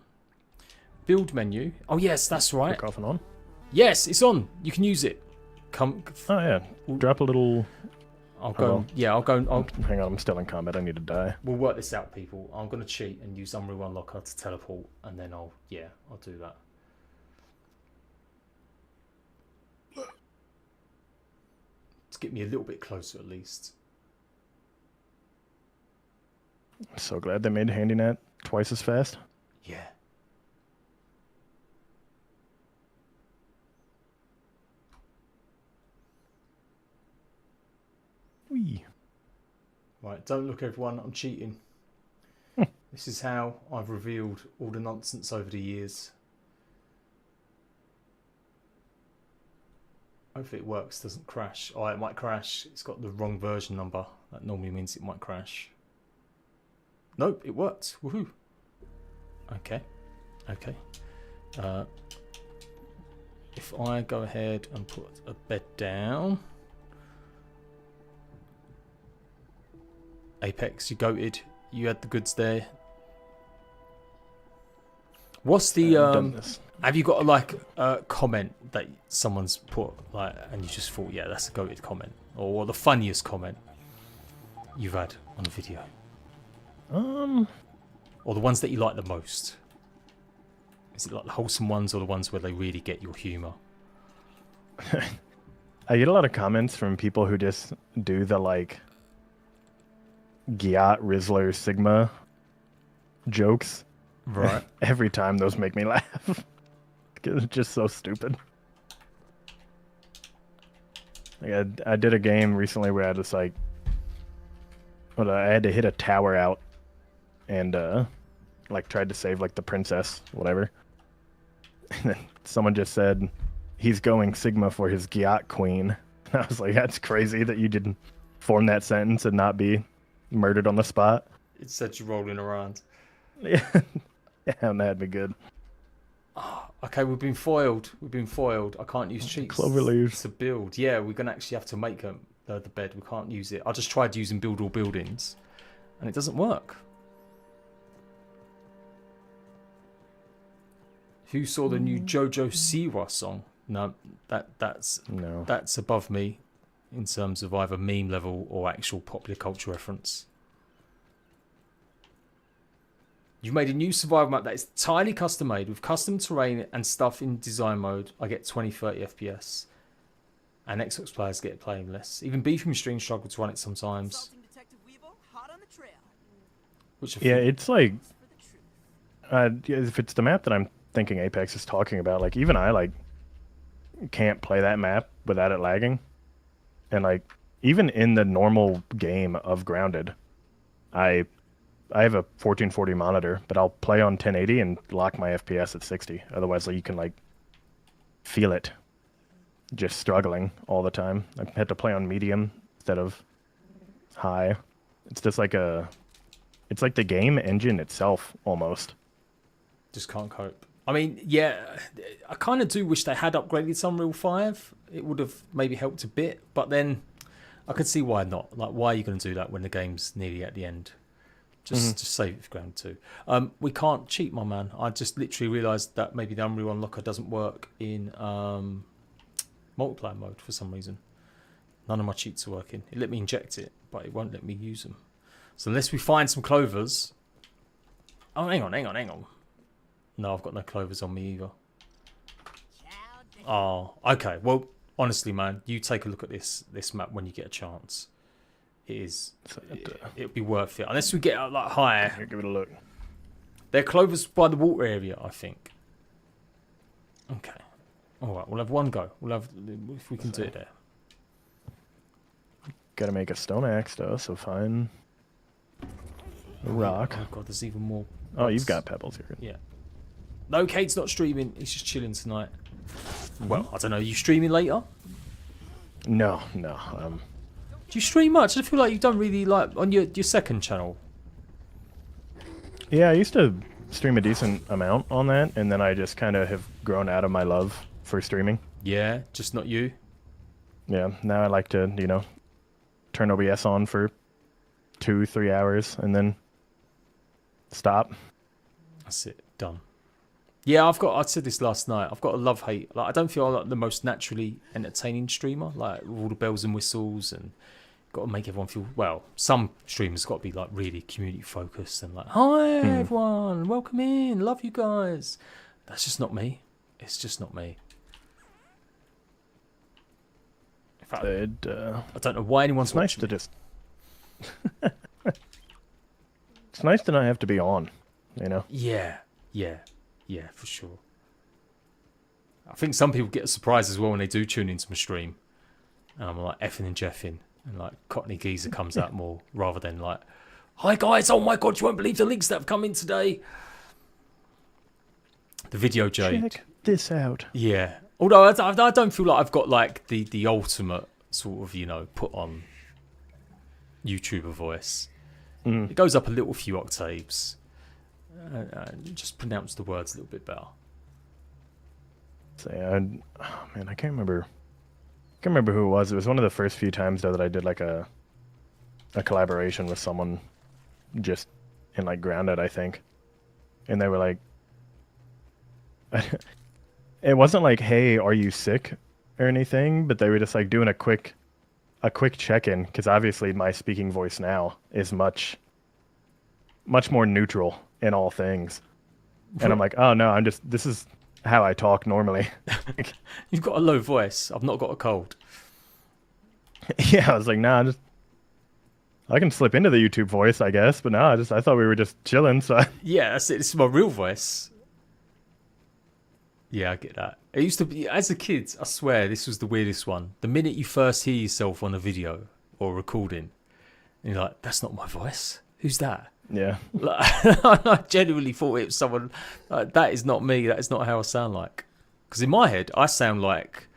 S1: Build menu. Oh yes, that's right.
S3: Click off and on.
S1: Yes, it's on. You can use it. Come.
S3: Oh yeah. Drop a little.
S1: I'll go. Yeah, I'll go.
S3: Hang on, I'm still in combat. I need to die.
S1: We'll work this out, people. I'm gonna cheat and use Unreal Unlocker to teleport, and then I'll do that. To get me a little bit closer, at least.
S3: I'm so glad they made HandyNat twice as fast.
S1: Yeah.
S3: Whee.
S1: Right, don't look, everyone. I'm cheating. This is how I've revealed all the nonsense over the years. Hopefully it works, doesn't crash. Oh, it might crash. It's got the wrong version number. That normally means it might crash. Nope, it worked. Woohoo. Okay. Okay. If I go ahead and put a bed down. Apex, you goated. You had the goods there. What's the have you got a comment that someone's put and you just thought, yeah, that's a goated comment, or the funniest comment you've had on a video, or the ones that you like the most? Is it like the wholesome ones or the ones where they really get your humor?
S3: I get a lot of comments from people who just do the Giat Rizzler Sigma jokes.
S1: Right.
S3: Every time those make me laugh. It's just so stupid. Like I did a game recently where I just like, well, I had to hit a tower out, and like tried to save like the princess, whatever. And then someone just said, "He's going Sigma for his Gyat queen." And I was like, "That's crazy that you didn't form that sentence and not be murdered on the spot."
S1: It said you rolling around.
S3: Yeah, yeah, and that had me good.
S1: Okay, we've been foiled. We've been foiled. I can't use cheats
S3: Clover leaves
S1: to build. Yeah, we're gonna actually have to make the bed. We can't use it. I just tried using build all buildings, and it doesn't work. Who saw the new JoJo Siwa song? No, that's above me in terms of either meme level or actual popular culture reference. You've made a new survival map that is entirely custom made with custom terrain and stuff in design mode. I get 20-30 FPS. And Xbox players get playing less. Even Beefy Stream struggle to run it sometimes. Which
S3: yeah, it's like if it's the map that I'm thinking Apex is talking about, like even I like can't play that map without it lagging. And like even in the normal game of Grounded, I have a 1440 monitor, but I'll play on 1080 and lock my FPS at 60. Otherwise, like you can like feel it just struggling all the time. I had to play on medium instead of high. It's just like it's like the game engine itself almost.
S1: Just can't cope. I mean, yeah, I kind of do wish they had upgraded to Unreal 5. It would have maybe helped a bit, but then I could see why not. Like, why are you going to do that when the game's nearly at the end? Just save it for Ground 2. We can't cheat, my man. I just literally realised that maybe the Unreal Unlocker doesn't work in multiplayer mode for some reason. None of my cheats are working. It let me inject it, but it won't let me use them. So unless we find some clovers... Oh, hang on. No, I've got no clovers on me either. Oh, okay. Well, honestly, man, you take a look at this map when you get a chance. It'll be worth it. Unless we get up like higher.
S3: Here, give it a look.
S1: They're clovers by the water area, I think. Okay. Alright, we'll have one go. We'll have, if we can do it there.
S3: Gotta make a stone axe though, so fine. A rock.
S1: Oh god, there's even more.
S3: Oh, you've got pebbles here.
S1: Yeah. No, Kate's not streaming. He's just chilling tonight. Well, I don't know. Are you streaming later?
S3: No.
S1: Do you stream much? I feel like you've done really like on your second channel.
S3: Yeah, I used to stream a decent amount on that, and then I just kind of have grown out of my love for streaming.
S1: Yeah, just not you.
S3: Yeah, now I like to, turn OBS on for 2-3 hours and then stop.
S1: That's it. Done. Yeah, I said this last night. I've got a love-hate. Like, I don't feel like the most naturally entertaining streamer. Like, with all the bells and whistles and got to make everyone feel... Well, some streamers got to be, like, really community-focused and like, hi, everyone. Welcome in. Love you guys. That's just not me. It's just not me. In fact, I don't know why anyone's watching.
S3: It's nice to not have to be on,
S1: Yeah, for sure. I think some people get a surprise as well when they do tune into my stream. And I'm like effing and jeffing. And like Cockney Geezer comes out more rather than like, hi guys, oh my god, you won't believe the links that have come in today. The video Jade.
S3: Check this out.
S1: Yeah. Although I don't feel like I've got like the ultimate sort of, put on YouTuber voice. It goes up a little few octaves. Just pronounce the words a little bit better.
S3: So yeah, I can't remember who it was. It was one of the first few times though that I did like a collaboration with someone just in like Grounded, I think. And they were like, it wasn't like, hey, are you sick or anything, but they were just like doing a quick check-in, because obviously my speaking voice now is much more neutral in all things. And I'm like, oh no, this is how I talk normally.
S1: You've got a low voice. I've not got a cold.
S3: Yeah, I was like, nah, I can slip into the YouTube voice, I guess, but no, I thought we were just chilling. So
S1: Yeah, that's it. This is my real voice. Yeah, I get that. It used to be, as a kid, I swear, this was the weirdest one. The minute you first hear yourself on a video or recording, and you're like, that's not my voice. Who's that?
S3: yeah,
S1: Like, I genuinely thought it was someone, that is not me. That is not how I sound like. Because in my head, I sound like,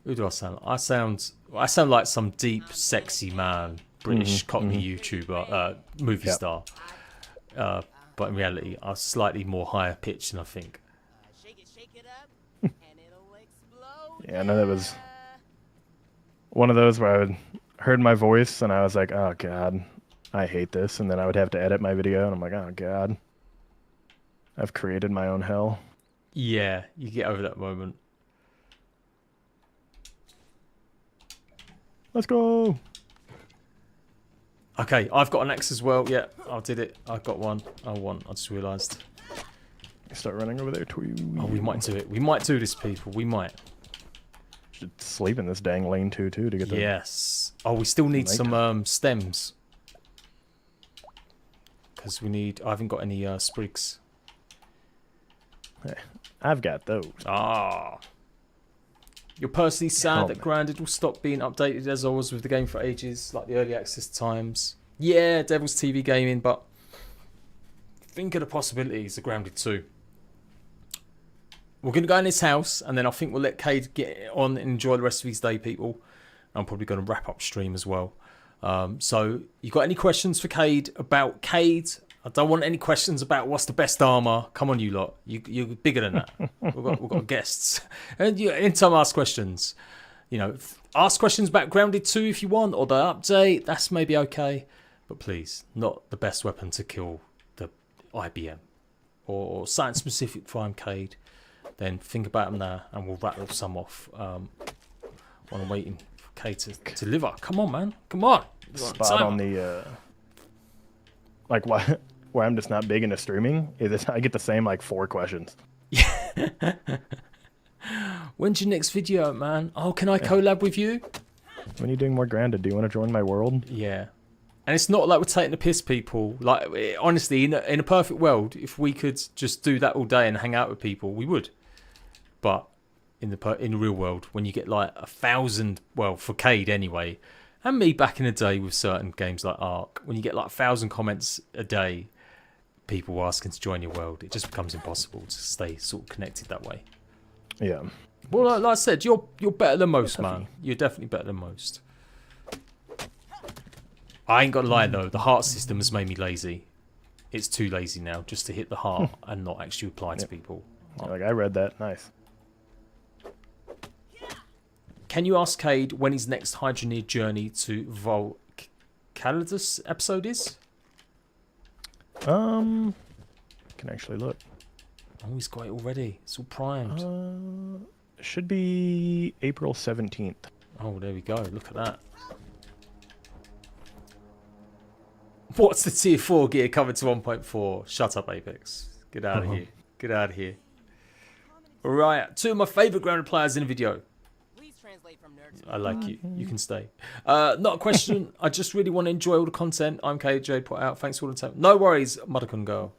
S1: who do I sound like? I sound like some deep, sexy man, British Cockney YouTuber, movie star. But in reality, I'm slightly more higher pitched than I think.
S4: Shake it up, and it'll explode.
S3: yeah. No, that was one of those where I heard my voice and I was like, oh god, I hate this, and then I would have to edit my video, and I'm like, oh god, I've created my own hell.
S1: Yeah, you get over that moment.
S3: Let's go.
S1: Okay, I've got an axe as well. Yeah, I did it. I got one. I just realised.
S3: Start running over there.
S1: Oh, we might do it. We might do this, people. We might.
S3: Should sleep in this dang lane too to get the.
S1: Yes. Oh, we still need some
S3: Nighttime.
S1: stems. Because we need... I haven't got any sprigs.
S3: I've got those.
S1: Ah. You're personally sad that
S3: man.
S1: Grounded will stop being updated as I was with the game for ages, like the early access times. Yeah, Devil's TV Gaming, but think of the possibilities of Grounded 2. We're going to go in this house, and then I think we'll let Cade get on and enjoy the rest of his day, people. I'm probably going to wrap up stream as well. So, you got any questions for Cade about Cade? I don't want any questions about what's the best armor. Come on, you lot. You're bigger than that. We've got guests. And anytime ask questions. You know, ask questions about Grounded 2 if you want, or the update. That's maybe okay. But please, not the best weapon to kill the IBM. Or something specific for Cade. Then think about them there, and we'll rattle some off. While I'm waiting for Cade to deliver. Come on, man. Come on.
S3: Spot on the like why I'm just not big into streaming is I get the same like 4 questions.
S1: When's your next video, man? Oh, can I collab with you?
S3: When are you doing more Grounded? Do you want to join my world?
S1: Yeah. And it's not like we're taking the piss, people. Like, honestly, in a perfect world, if we could just do that all day and hang out with people, we would. But in the real world, when you get like 1,000, well, for Cade anyway, and me back in the day with certain games like Ark, when you get like 1,000 comments a day, people asking to join your world, it just becomes impossible to stay sort of connected that way.
S3: Yeah.
S1: Well, like I said, you're better than most, man. You're definitely better than most. I ain't gonna lie though, the heart system has made me lazy. It's too lazy now just to hit the heart and not actually reply to people.
S3: Like I read that. Nice.
S1: Can you ask Cade when his next Hydroneer journey to Volcalidus episode is?
S3: Can actually look.
S1: Oh, he's got it already. It's all primed.
S3: It should be April 17th.
S1: Oh, there we go. Look at that. What's the tier 4 gear coming to 1.4? Shut up, Apex. Get out of here. Get out of here. Alright, 2 of my favourite grounded players in the video.
S4: Please translate from nerd to
S1: I like you. You can stay. Not a question. I just really want to enjoy all the content I'm KJ put out. Thanks for all the time. No worries, Mudakun Girl.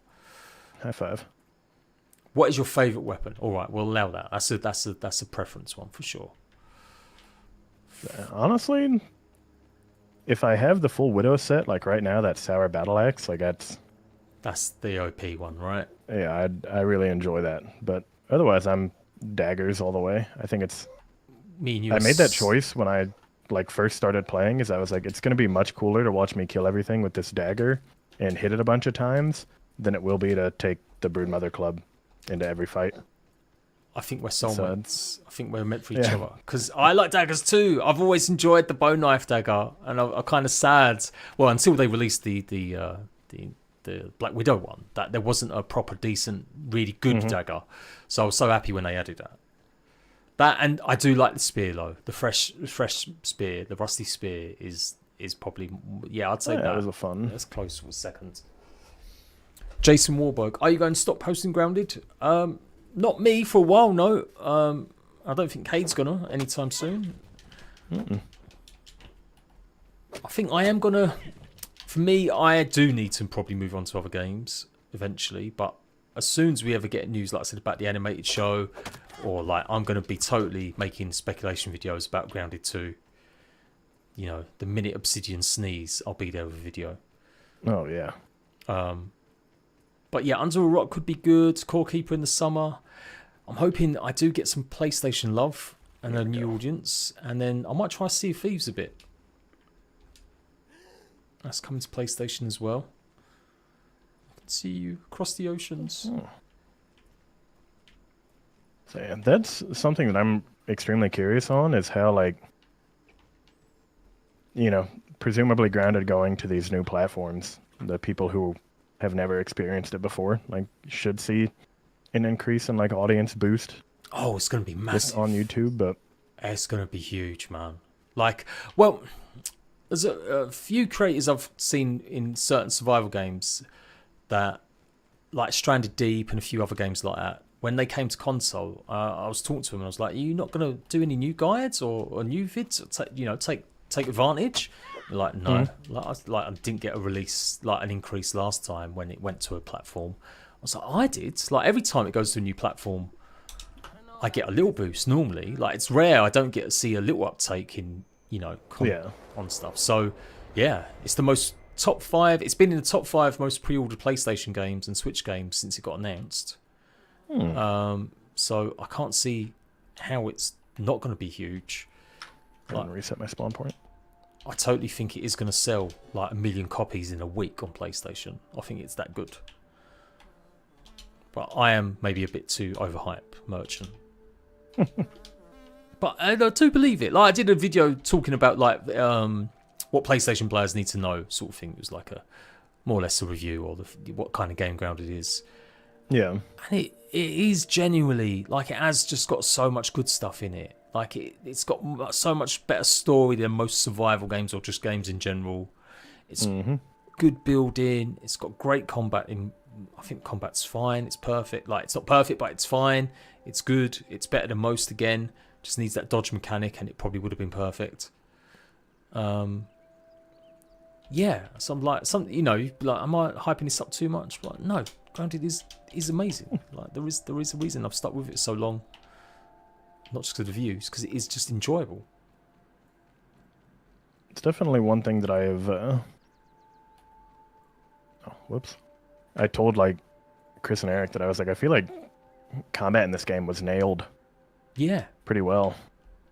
S3: High five.
S1: What is your favourite weapon? Alright, we'll allow that. That's a preference one for sure.
S3: Honestly, if I have the full Widow set, like right now, that Sour Battle Axe, like
S1: That's the OP one, right?
S3: yeah, I really enjoy that. But otherwise, I'm daggers all the way. I think it's.
S1: Me and you.
S3: I made that choice when I like first started playing. Is I was like, it's gonna be much cooler to watch me kill everything with this dagger and hit it a bunch of times than it will be to take the Broodmother Club into every fight.
S1: I think we're soulmates. I think we're meant for each
S3: Yeah.
S1: other. Because I like daggers too. I've always enjoyed the bone knife dagger, and I'm kind of sad. Well, until they released the Black Widow one, that there wasn't a proper, decent, really good dagger. So I was so happy when they added that. That, and I do like the spear though. The fresh spear, the rusty spear is probably, yeah, I'd say
S3: Yeah,
S1: that
S3: it was a fun.
S1: That's close for a second. Jason Warburg, are you going to stop posting Grounded? Not me for a while, no. I don't think Cade's gonna anytime soon. I think I am gonna For me, I do need to probably move on to other games eventually, but as soon as we ever get news, like I said, about the animated show, or like I'm going to be totally making speculation videos about Grounded 2. You know, the minute Obsidian sneeze, I'll be there with a video.
S3: Oh, yeah.
S1: But yeah, Under a Rock could be good. Core Keeper in the summer. I'm hoping I do get some PlayStation love and a new audience, and then I might try Sea of Thieves a bit. That's coming to PlayStation as well. I can see you across the oceans.
S3: Oh. So yeah, that's something that I'm extremely curious on, is how, like, you know, presumably Grounded going to these new platforms, the people who have never experienced it before, like, should see an increase in, like, audience boost.
S1: Oh, it's going to be massive
S3: on YouTube, but
S1: it's going to be huge, man. Like, well, there's a few creators I've seen in certain survival games that, like Stranded Deep and a few other games like that, when they came to console, I was talking to them and I was like, "Are you not going to do any new guides or new vids? Or take advantage?" They're like, no. Like I didn't get a release, like an increase last time when it went to a platform. I was like, I did. Like every time it goes to a new platform, I get a little boost normally. Like it's rare I don't get to see a little uptake in, on stuff. So yeah, it's the most top 5. It's been in the top 5 most pre-ordered PlayStation games and Switch games since it got announced. So I can't see how it's not going to be huge.
S3: I'm going to reset my spawn point.
S1: I totally think it is going to sell like 1 million copies in a week on PlayStation. I think it's that good. But I am maybe a bit too overhype merchant. But I do believe it. Like I did a video talking about like what PlayStation players need to know, sort of thing. It was like a more or less a review or what kind of game Grounded is.
S3: Yeah.
S1: And it is genuinely like it has just got so much good stuff in it. Like it's got so much better story than most survival games or just games in general. It's good building. It's got great combat. I think combat's fine. It's perfect. Like it's not perfect, but it's fine. It's good. It's better than most. Again, just needs that dodge mechanic, and it probably would have been perfect. Yeah. So I'm like, am I hyping this up too much? But no, Grounded is amazing. Like there is a reason I've stuck with it so long. Not just because of the views, because it is just enjoyable.
S3: It's definitely one thing that I have... Oh, whoops. I told, like, Chris and Eric that I was like, I feel like combat in this game was nailed.
S1: Yeah.
S3: Pretty well.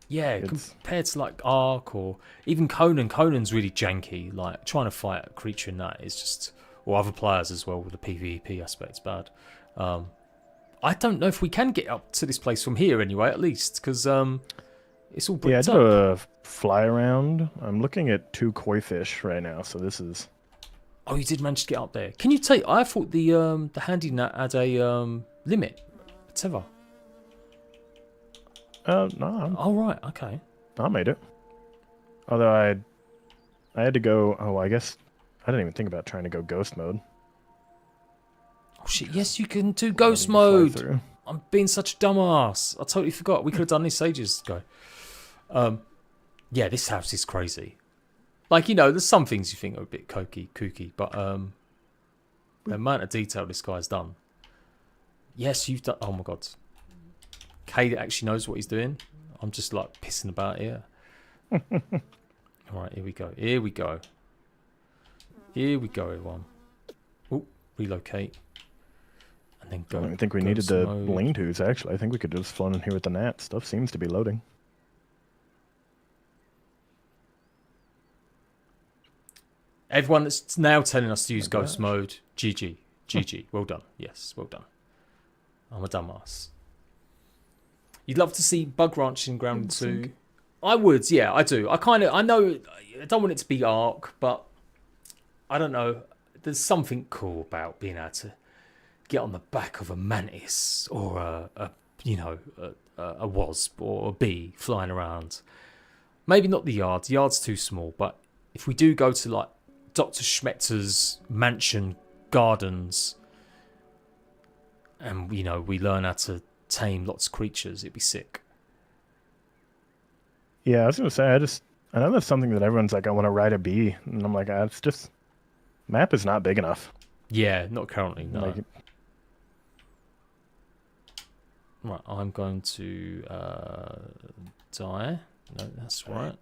S1: Yeah, compared to, like, Ark or even Conan. Conan's really janky. Like, trying to fight a creature in that is just... Or other players as well with the PvP aspect's bad. I don't know if we can get up to this place from here anyway, at least, because it's all bricked
S3: up. Yeah, I did a fly around. I'm looking at 2 koi fish right now, so this is...
S1: Oh, you did manage to get up there. Can you take... I thought the handy net had a limit. Whatever.
S3: No.
S1: Oh, right, okay.
S3: I made it. Although I had to go... Oh, I guess... I didn't even think about trying to go ghost mode.
S1: Oh shit, yes you can do ghost mode. I'm being such a dumbass. I totally forgot. We could have done this ages ago. Yeah, this house is crazy. Like, there's some things you think are a bit kooky, but the amount of detail this guy's done. Yes, you've done... Oh my god. Cade actually knows what he's doing. I'm just like pissing about here. Alright, here we go. Here we go. Here we go, everyone. Oh, relocate. And then go.
S3: I don't even think we needed the lean-tos, actually. I think we could have just flown in here with the gnat. Stuff seems to be loading.
S1: Everyone that's now telling us to use ghost mode, GG. GG. Well done. Yes, well done. I'm a dumbass. You'd love to see bug ranch in Grounded 2. I would, yeah, I do. I know, I don't want it to be Ark, but I don't know. There's something cool about being able to get on the back of a mantis or a wasp or a bee flying around. Maybe not the yard. The yard's too small, but if we do go to like Dr. Schmetter's mansion gardens and we learn how to tame lots of creatures, it'd be sick.
S3: Yeah, I was gonna say I know that's something that everyone's like, I want to ride a bee, and I'm like, it's just Map is not big enough.
S1: Yeah, not currently, no.
S3: Like,
S1: Right, I'm going to die. No, that's right.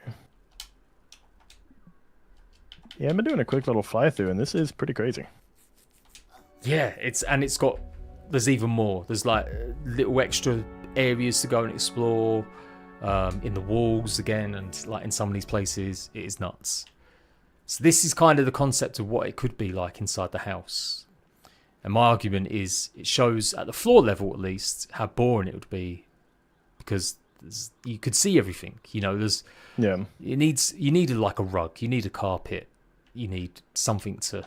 S3: yeah, I've been doing a quick little fly through, and this is pretty crazy.
S1: Yeah, it's got, there's even more. There's like little extra areas to go and explore in the walls again, and like in some of these places, it is nuts. So this is kind of the concept of what it could be like inside the house. And my argument is it shows at the floor level at least how boring it would be, because you could see everything. You know, you need like a rug, you need a carpet, you need something to,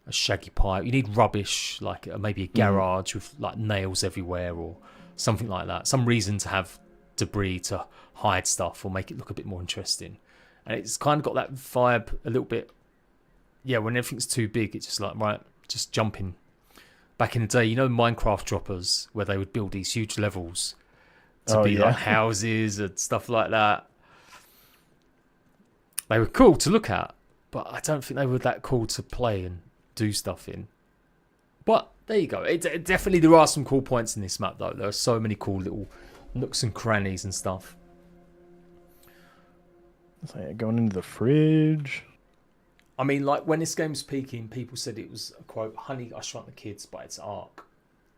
S1: a shaggy pipe, you need rubbish like maybe a garage with like nails everywhere or something like that. Some reason to have debris to hide stuff or make it look a bit more interesting. And it's kind of got that vibe a little bit. Yeah, when everything's too big, it's just like, right, just jump in. Back in the day, you know, Minecraft droppers, where they would build these huge levels to be like houses and stuff like that. They were cool to look at, but I don't think they were that cool to play and do stuff in. But there you go. Definitely there are some cool points in this map, though. There are so many cool little nooks and crannies and stuff.
S3: It's like going into the fridge.
S1: I mean, like, when this game's peaking, people said it was, quote, Honey, I Shrunk the Kids by its arc.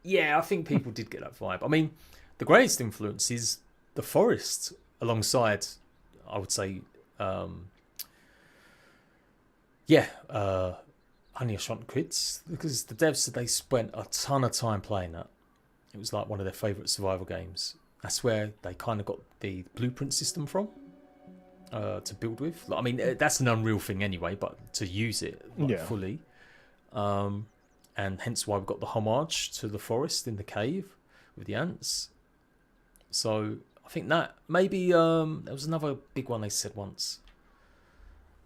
S1: Yeah, I think people did get that vibe. I mean, the greatest influence is the forest alongside, I would say, Honey, I Shrunk the Kids, because the devs said they spent a ton of time playing that. It was like one of their favourite survival games. That's where they kind of got the blueprint system from. To build with. I mean, that's an Unreal thing anyway, but to use it fully. And hence why we've got the homage to the forest in the cave with the ants. So I think that maybe there was another big one they said once.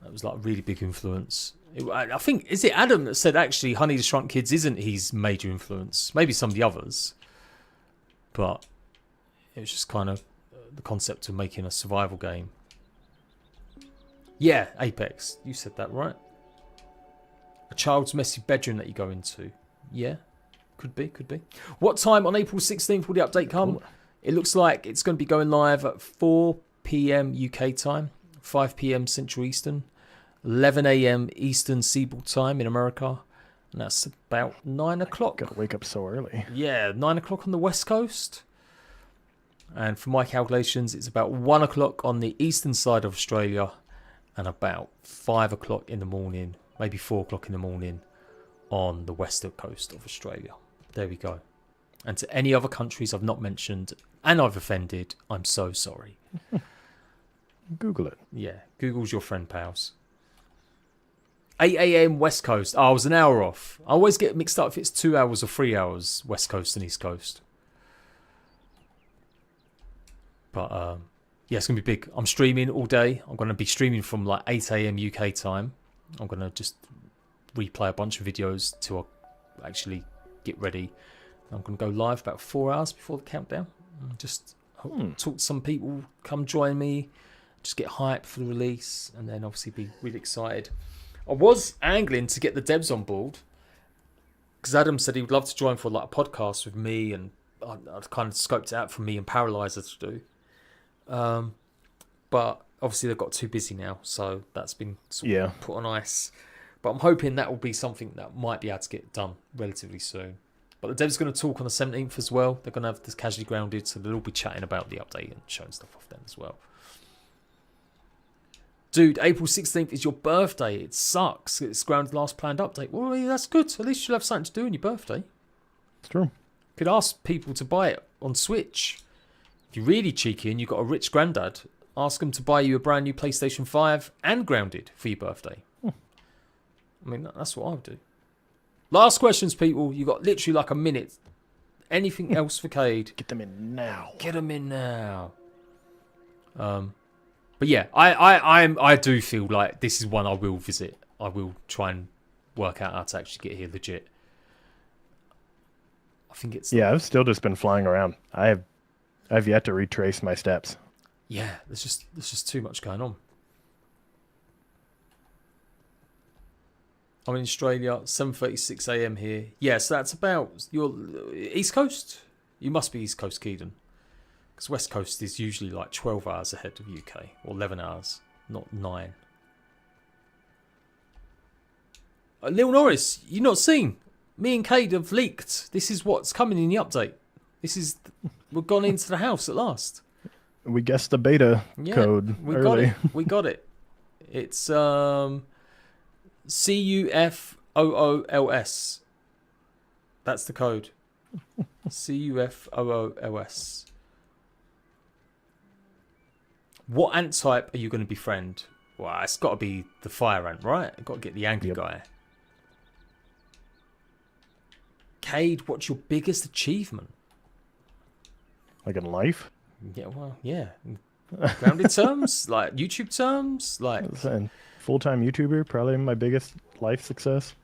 S1: That was like a really big influence. I think, is it Adam that said actually Honey the Shrunk Kids isn't his major influence? Maybe some of the others. But it was just kind of the concept of making a survival game. Yeah, Apex. You said that, right? A child's messy bedroom that you go into. Yeah, could be, could be. What time on April 16th will the update come? Cool. It looks like it's going to be going live at 4 p.m. UK time, 5 p.m. Central Eastern, 11 a.m. Eastern Seaboard time in America, and that's about 9 o'clock.
S3: Got to wake up so early.
S1: Yeah, 9 o'clock on the West Coast. And for my calculations, it's about 1 o'clock on the eastern side of Australia, and about 5 o'clock in the morning, maybe 4 o'clock in the morning on the western coast of Australia. There we go. And to any other countries I've not mentioned and I've offended, I'm so sorry.
S3: Google it.
S1: Yeah, Google's your friend, pals. 8 a.m. West Coast. Oh, I was an hour off. I always get mixed up if it's 2 hours or 3 hours West Coast and East Coast. But yeah, it's going to be big. I'm streaming all day. I'm going to be streaming from like 8 a.m. UK time. I'm going to just replay a bunch of videos till I actually get ready. I'm going to go live about 4 hours before the countdown. Just talk to some people, come join me, just get hyped for the release, and then obviously be really excited. I was angling to get the devs on board because Adam said he would love to join for like a podcast with me, and I kind of scoped it out for me and Paralyzer to do. But obviously they've got too busy now, so that's been sort of put on ice. But I'm hoping that will be something that might be able to get done relatively soon. But the devs going to talk on the 17th as well. They're going to have this casually grounded, so they'll all be chatting about the update and showing stuff off then as well. Dude, April 16th is your birthday. It sucks. It's grounded last planned update. Well, that's good. At least you'll have something to do on your birthday.
S3: It's true.
S1: Could ask people to buy it on Switch. If you're really cheeky and you've got a rich granddad, ask them to buy you a brand new PlayStation 5 and Grounded for your birthday. I mean, that's what I would do. Last questions, people. You got literally like a minute. Anything else for Cade?
S3: Get them in now.
S1: Get them in now. But yeah, I do feel like this is one I will visit. I will try and work out how to actually get here legit. I think it's...
S3: Yeah, I've still just been flying around. I've yet to retrace my steps.
S1: Yeah, there's just too much going on. I'm in Australia, 7:36 a.m. here. Yeah, so that's about your East Coast. You must be East Coast, Keaton. Because West Coast is usually like 12 hours ahead of UK. Or 11 hours, not 9. Lil Norris, you not seen? Me and Cade have leaked. This is what's coming in the update. We've gone into the house at last.
S3: We guessed the beta code
S1: we
S3: early.
S1: got it. We got it. It's CUFOOLS. That's the code. CUFOOLS. What ant type are you going to befriend? Well, it's got to be the fire ant, right? I've got to get the angry guy. Cade, what's your biggest achievement?
S3: Like in life?
S1: Yeah, well, yeah. Grounded terms? Like YouTube terms? Like
S3: full-time YouTuber, probably my biggest life success.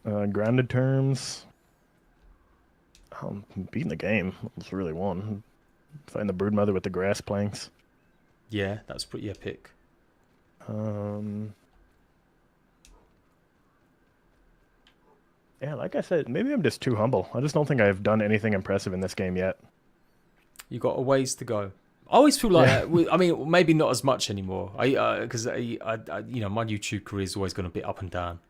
S3: Grounded terms. Beating the game was really one. Find the broodmother with the grass planks.
S1: Yeah, that's pretty epic.
S3: Yeah, like I said, maybe I'm just too humble. I just don't think I've done anything impressive in this game yet.
S1: You got a ways to go. I always feel like, I mean, maybe not as much anymore. Because I, you know, my YouTube career is always going a bit up and down,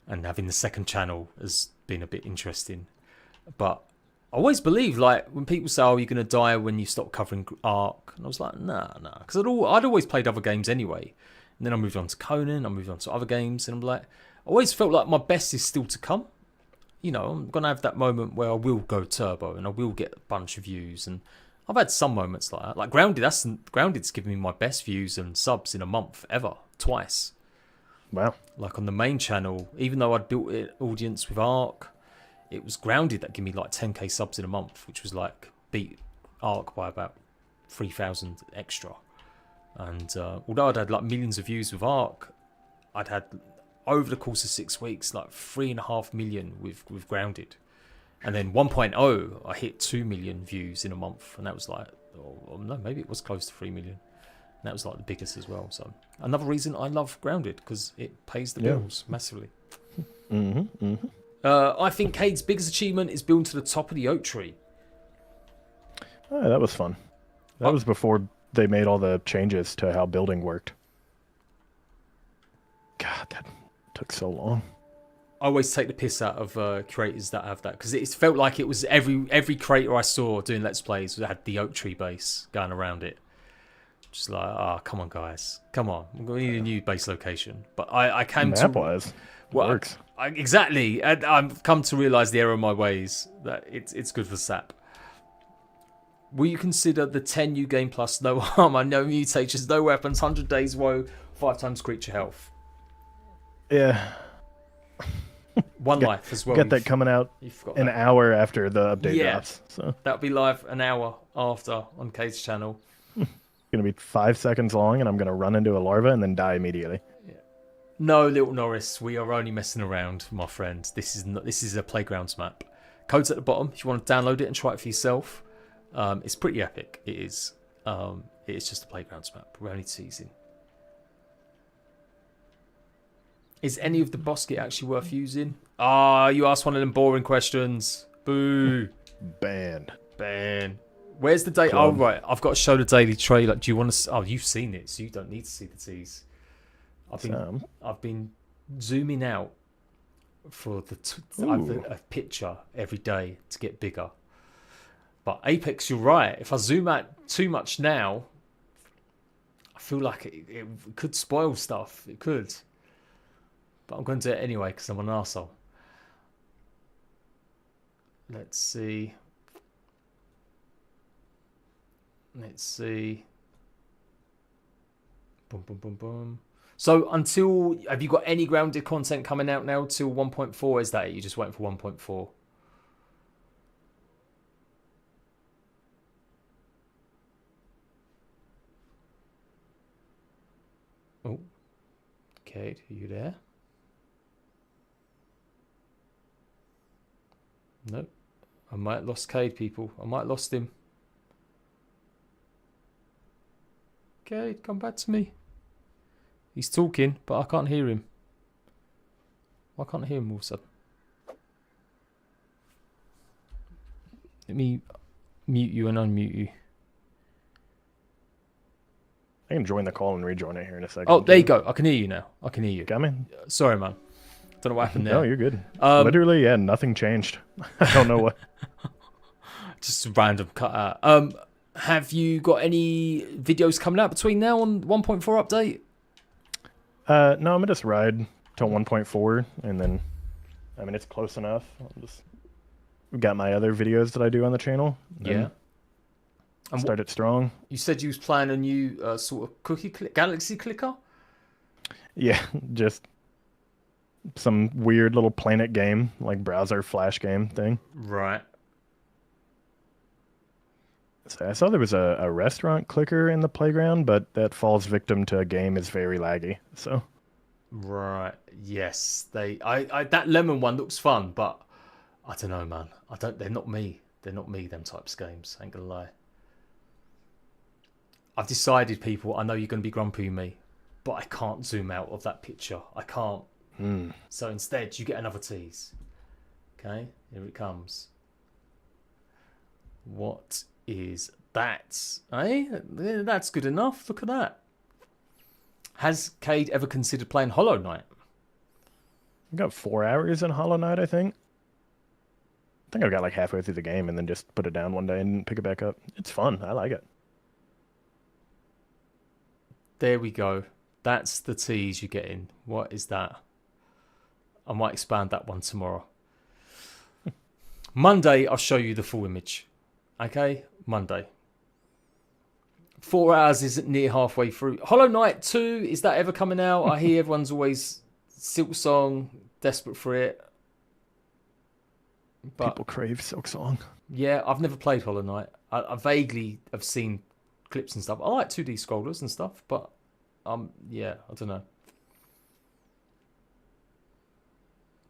S1: and having the second channel has been a bit interesting. But I always believe, like, when people say, "Oh, you're going to die when you stop covering Ark," and I was like, nah, because I'd always played other games anyway. And then I moved on to Conan, I moved on to other games, and I'm like, I always felt like my best is still to come. You know, I'm going to have that moment where I will go turbo and I will get a bunch of views. And I've had some moments like that. Like Grounded's given me my best views and subs in a month ever, twice.
S3: Wow.
S1: Like on the main channel, even though I'd built an audience with Ark, it was Grounded that gave me like 10k subs in a month, which was like beat Ark by about 3,000 extra. And although I'd had like millions of views with Ark, I'd had over the course of 6 weeks like 3.5 million with Grounded. And then 1.0, I hit 2 million views in a month. And that was like, oh, no, maybe it was close to 3 million. And that was like the biggest as well. So another reason I love Grounded, because it pays the bills massively. I think Cade's biggest achievement is building to the top of the oak tree.
S3: Oh, that was fun. That was before they made all the changes to how building worked. God, that took so long.
S1: I always take the piss out of creators that have that, because it felt like it was every creator I saw doing Let's Plays had the oak tree base going around it. Just like, come on, guys, come on, we need a new base location. But I came
S3: map-wise, works
S1: exactly. And I've come to realise the error of my ways, that it's good for sap. Will you consider the 10 new game plus, no armor, no mutations, no weapons, 100 days woe, 5 times creature health?
S3: Yeah.
S1: One life as well.
S3: Get that coming out an hour after the update drops. So
S1: that'll be live an hour after on Cade's channel.
S3: It's gonna be 5 seconds long, and I'm gonna run into a larva and then die immediately.
S1: Yeah. No, little Norris, we are only messing around, my friend. This is a Playgrounds map. Code's at the bottom if you want to download it and try it for yourself. It's pretty epic. It is. It's just a Playgrounds map. We're only teasing. Is any of the boss kit actually worth using? You asked one of them boring questions. Boo.
S3: Banned.
S1: Where's the date? Oh, right. I've got to show the daily trailer. Do you want to? Oh, you've seen it, so you don't need to see the tease. I've been zooming out for a picture every day to get bigger. But Apex, you're right. If I zoom out too much now, I feel like it could spoil stuff. It could. But I'm going to do it anyway because I'm an arsehole. Let's see. Boom, boom, boom, boom. So have you got any Grounded content coming out now till 1.4? Is that it? You're just waiting for 1.4? Oh. Kate, are you there? Nope. I might have lost Cade, people. I might have lost him. Cade, come back to me. He's talking, but I can't hear him. Why can't I hear him all of a sudden? Let me mute you and unmute you.
S3: I can join the call and rejoin it here in a second.
S1: Oh, there you go. I can hear you now. I can hear you.
S3: Got me?
S1: Sorry, man. Don't know what happened there.
S3: No, you're good. Literally, yeah, nothing changed. I don't know what.
S1: Just a random cut out. Have you got any videos coming out between now and 1.4 update?
S3: No, I'm gonna just ride till 1.4, and then, I mean, it's close enough. I'll just got my other videos that I do on the channel.
S1: Yeah. And
S3: start it strong.
S1: You said you was playing a new sort of galaxy clicker?
S3: Yeah, just some weird little planet game, like browser flash game thing.
S1: Right.
S3: So I saw there was a restaurant clicker in the playground, but that falls victim to a game is very laggy. So.
S1: Right. Yes. That lemon one looks fun, but I don't know, man. They're not me. They're not me, them types of games. I ain't gonna lie. I've decided, people, I know you're going to be grumpy with me, but I can't zoom out of that picture. I can't. So instead, you get another tease. Okay, here it comes. What is that? Eh? That's good enough. Look at that. Has Cade ever considered playing Hollow Knight?
S3: I got 4 hours in Hollow Knight, I think. I think I got like halfway through the game and then just put it down one day and pick it back up. It's fun. I like it.
S1: There we go. That's the tease you're getting. What is that? I might expand that one tomorrow. Monday, I'll show you the full image. Okay? Monday. 4 hours isn't near halfway through. Hollow Knight 2, is that ever coming out? I hear everyone's always Silk Song, desperate for it. But,
S3: people crave Silk Song.
S1: Yeah, I've never played Hollow Knight. I vaguely have seen clips and stuff. I like 2D scrollers and stuff, but yeah, I don't know.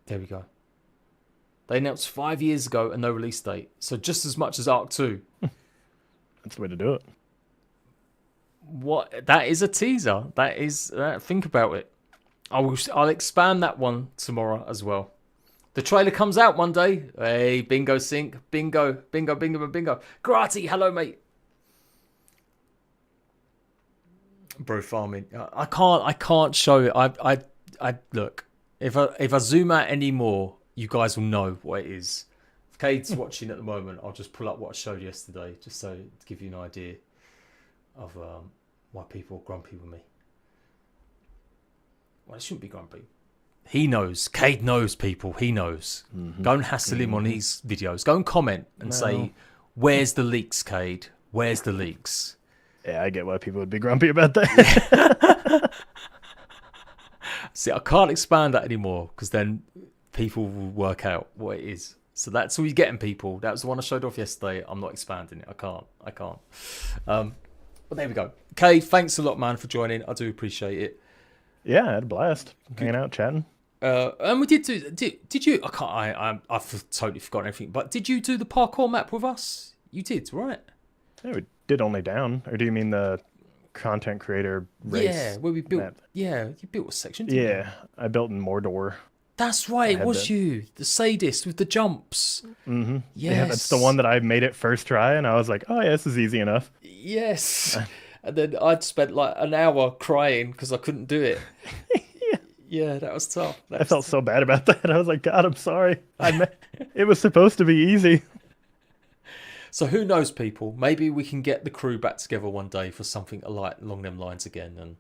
S1: There we go. They announced 5 years ago and no release date, so just as much as Arc 2.
S3: That's the way to do it.
S1: What? That is a teaser. That is. Think about it. I'll expand that one tomorrow as well. The trailer comes out Monday. Hey, bingo sync, bingo, bingo, bingo, bingo. Grati, hello mate. Bro farming. I can't show it. I look. If I zoom out any more, you guys will know what it is. If Cade's watching at the moment, I'll just pull up what I showed yesterday, just so to give you an idea of why people are grumpy with me. Well, it shouldn't be grumpy. He knows. Cade knows, people. He knows. Go and hassle him on his videos. Go and comment and say, "Where's the leaks, Cade? Where's the leaks?"
S3: Yeah, I get why people would be grumpy about that.
S1: See, I can't expand that anymore because then people will work out what it is. So that's all you're getting, people. That was the one I showed off yesterday. I'm not expanding it. I can't. But there we go. Cade, thanks a lot, man, for joining. I do appreciate it.
S3: Yeah, I had a blast. Hanging out, chatting.
S1: And we did you? I've totally forgotten everything. But did you do the parkour map with us? You did, right?
S3: Yeah, we did only down. Or do you mean the content creator race?
S1: Yeah, where we built.
S3: map?
S1: Yeah, you built a section. Didn't you?
S3: Yeah, I built in Mordor.
S1: That's right. It
S3: had
S1: was
S3: that.
S1: you, the sadist with the jumps.
S3: Mm-hmm.
S1: Yes.
S3: Yeah, that's the one that I made it first try, and I was like, oh yeah, this is easy enough.
S1: Yes. And then I'd spent like an hour crying because I couldn't do it. Yeah, that was tough.
S3: I felt so bad about that. I was like, God, I'm sorry. It was supposed to be easy.
S1: So who knows, people? Maybe we can get the crew back together one day for something along them lines again, and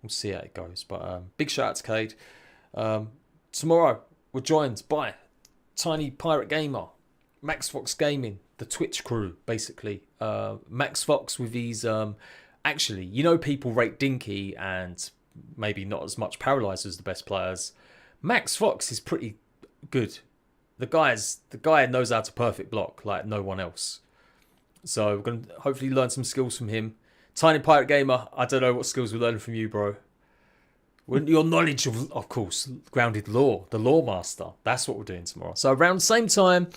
S1: we'll see how it goes. But big shout out to Cade. Tomorrow we're joined by Tiny Pirate Gamer, Max Fox Gaming, the Twitch crew, basically. Max Fox with his actually, you know, people rate Dinky and maybe not as much Paralyzer as the best players. Max Fox is pretty good. The guy knows how to perfect block like no one else. So we're going to hopefully learn some skills from him. Tiny Pirate Gamer, I don't know what skills we're learning from you, bro. Your knowledge of course, grounded lore, the lore master. That's what we're doing tomorrow. So around the same time,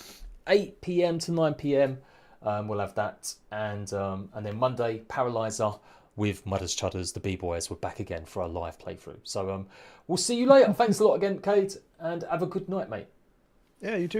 S1: 8 p.m. to 9 p.m, we'll have that. And then Monday, Paralyzer with Mudders Chudders, the B-Boys, we're back again for our live playthrough. So we'll see you later. Thanks a lot again, Kate, and have a good night, mate.
S3: Yeah, you too.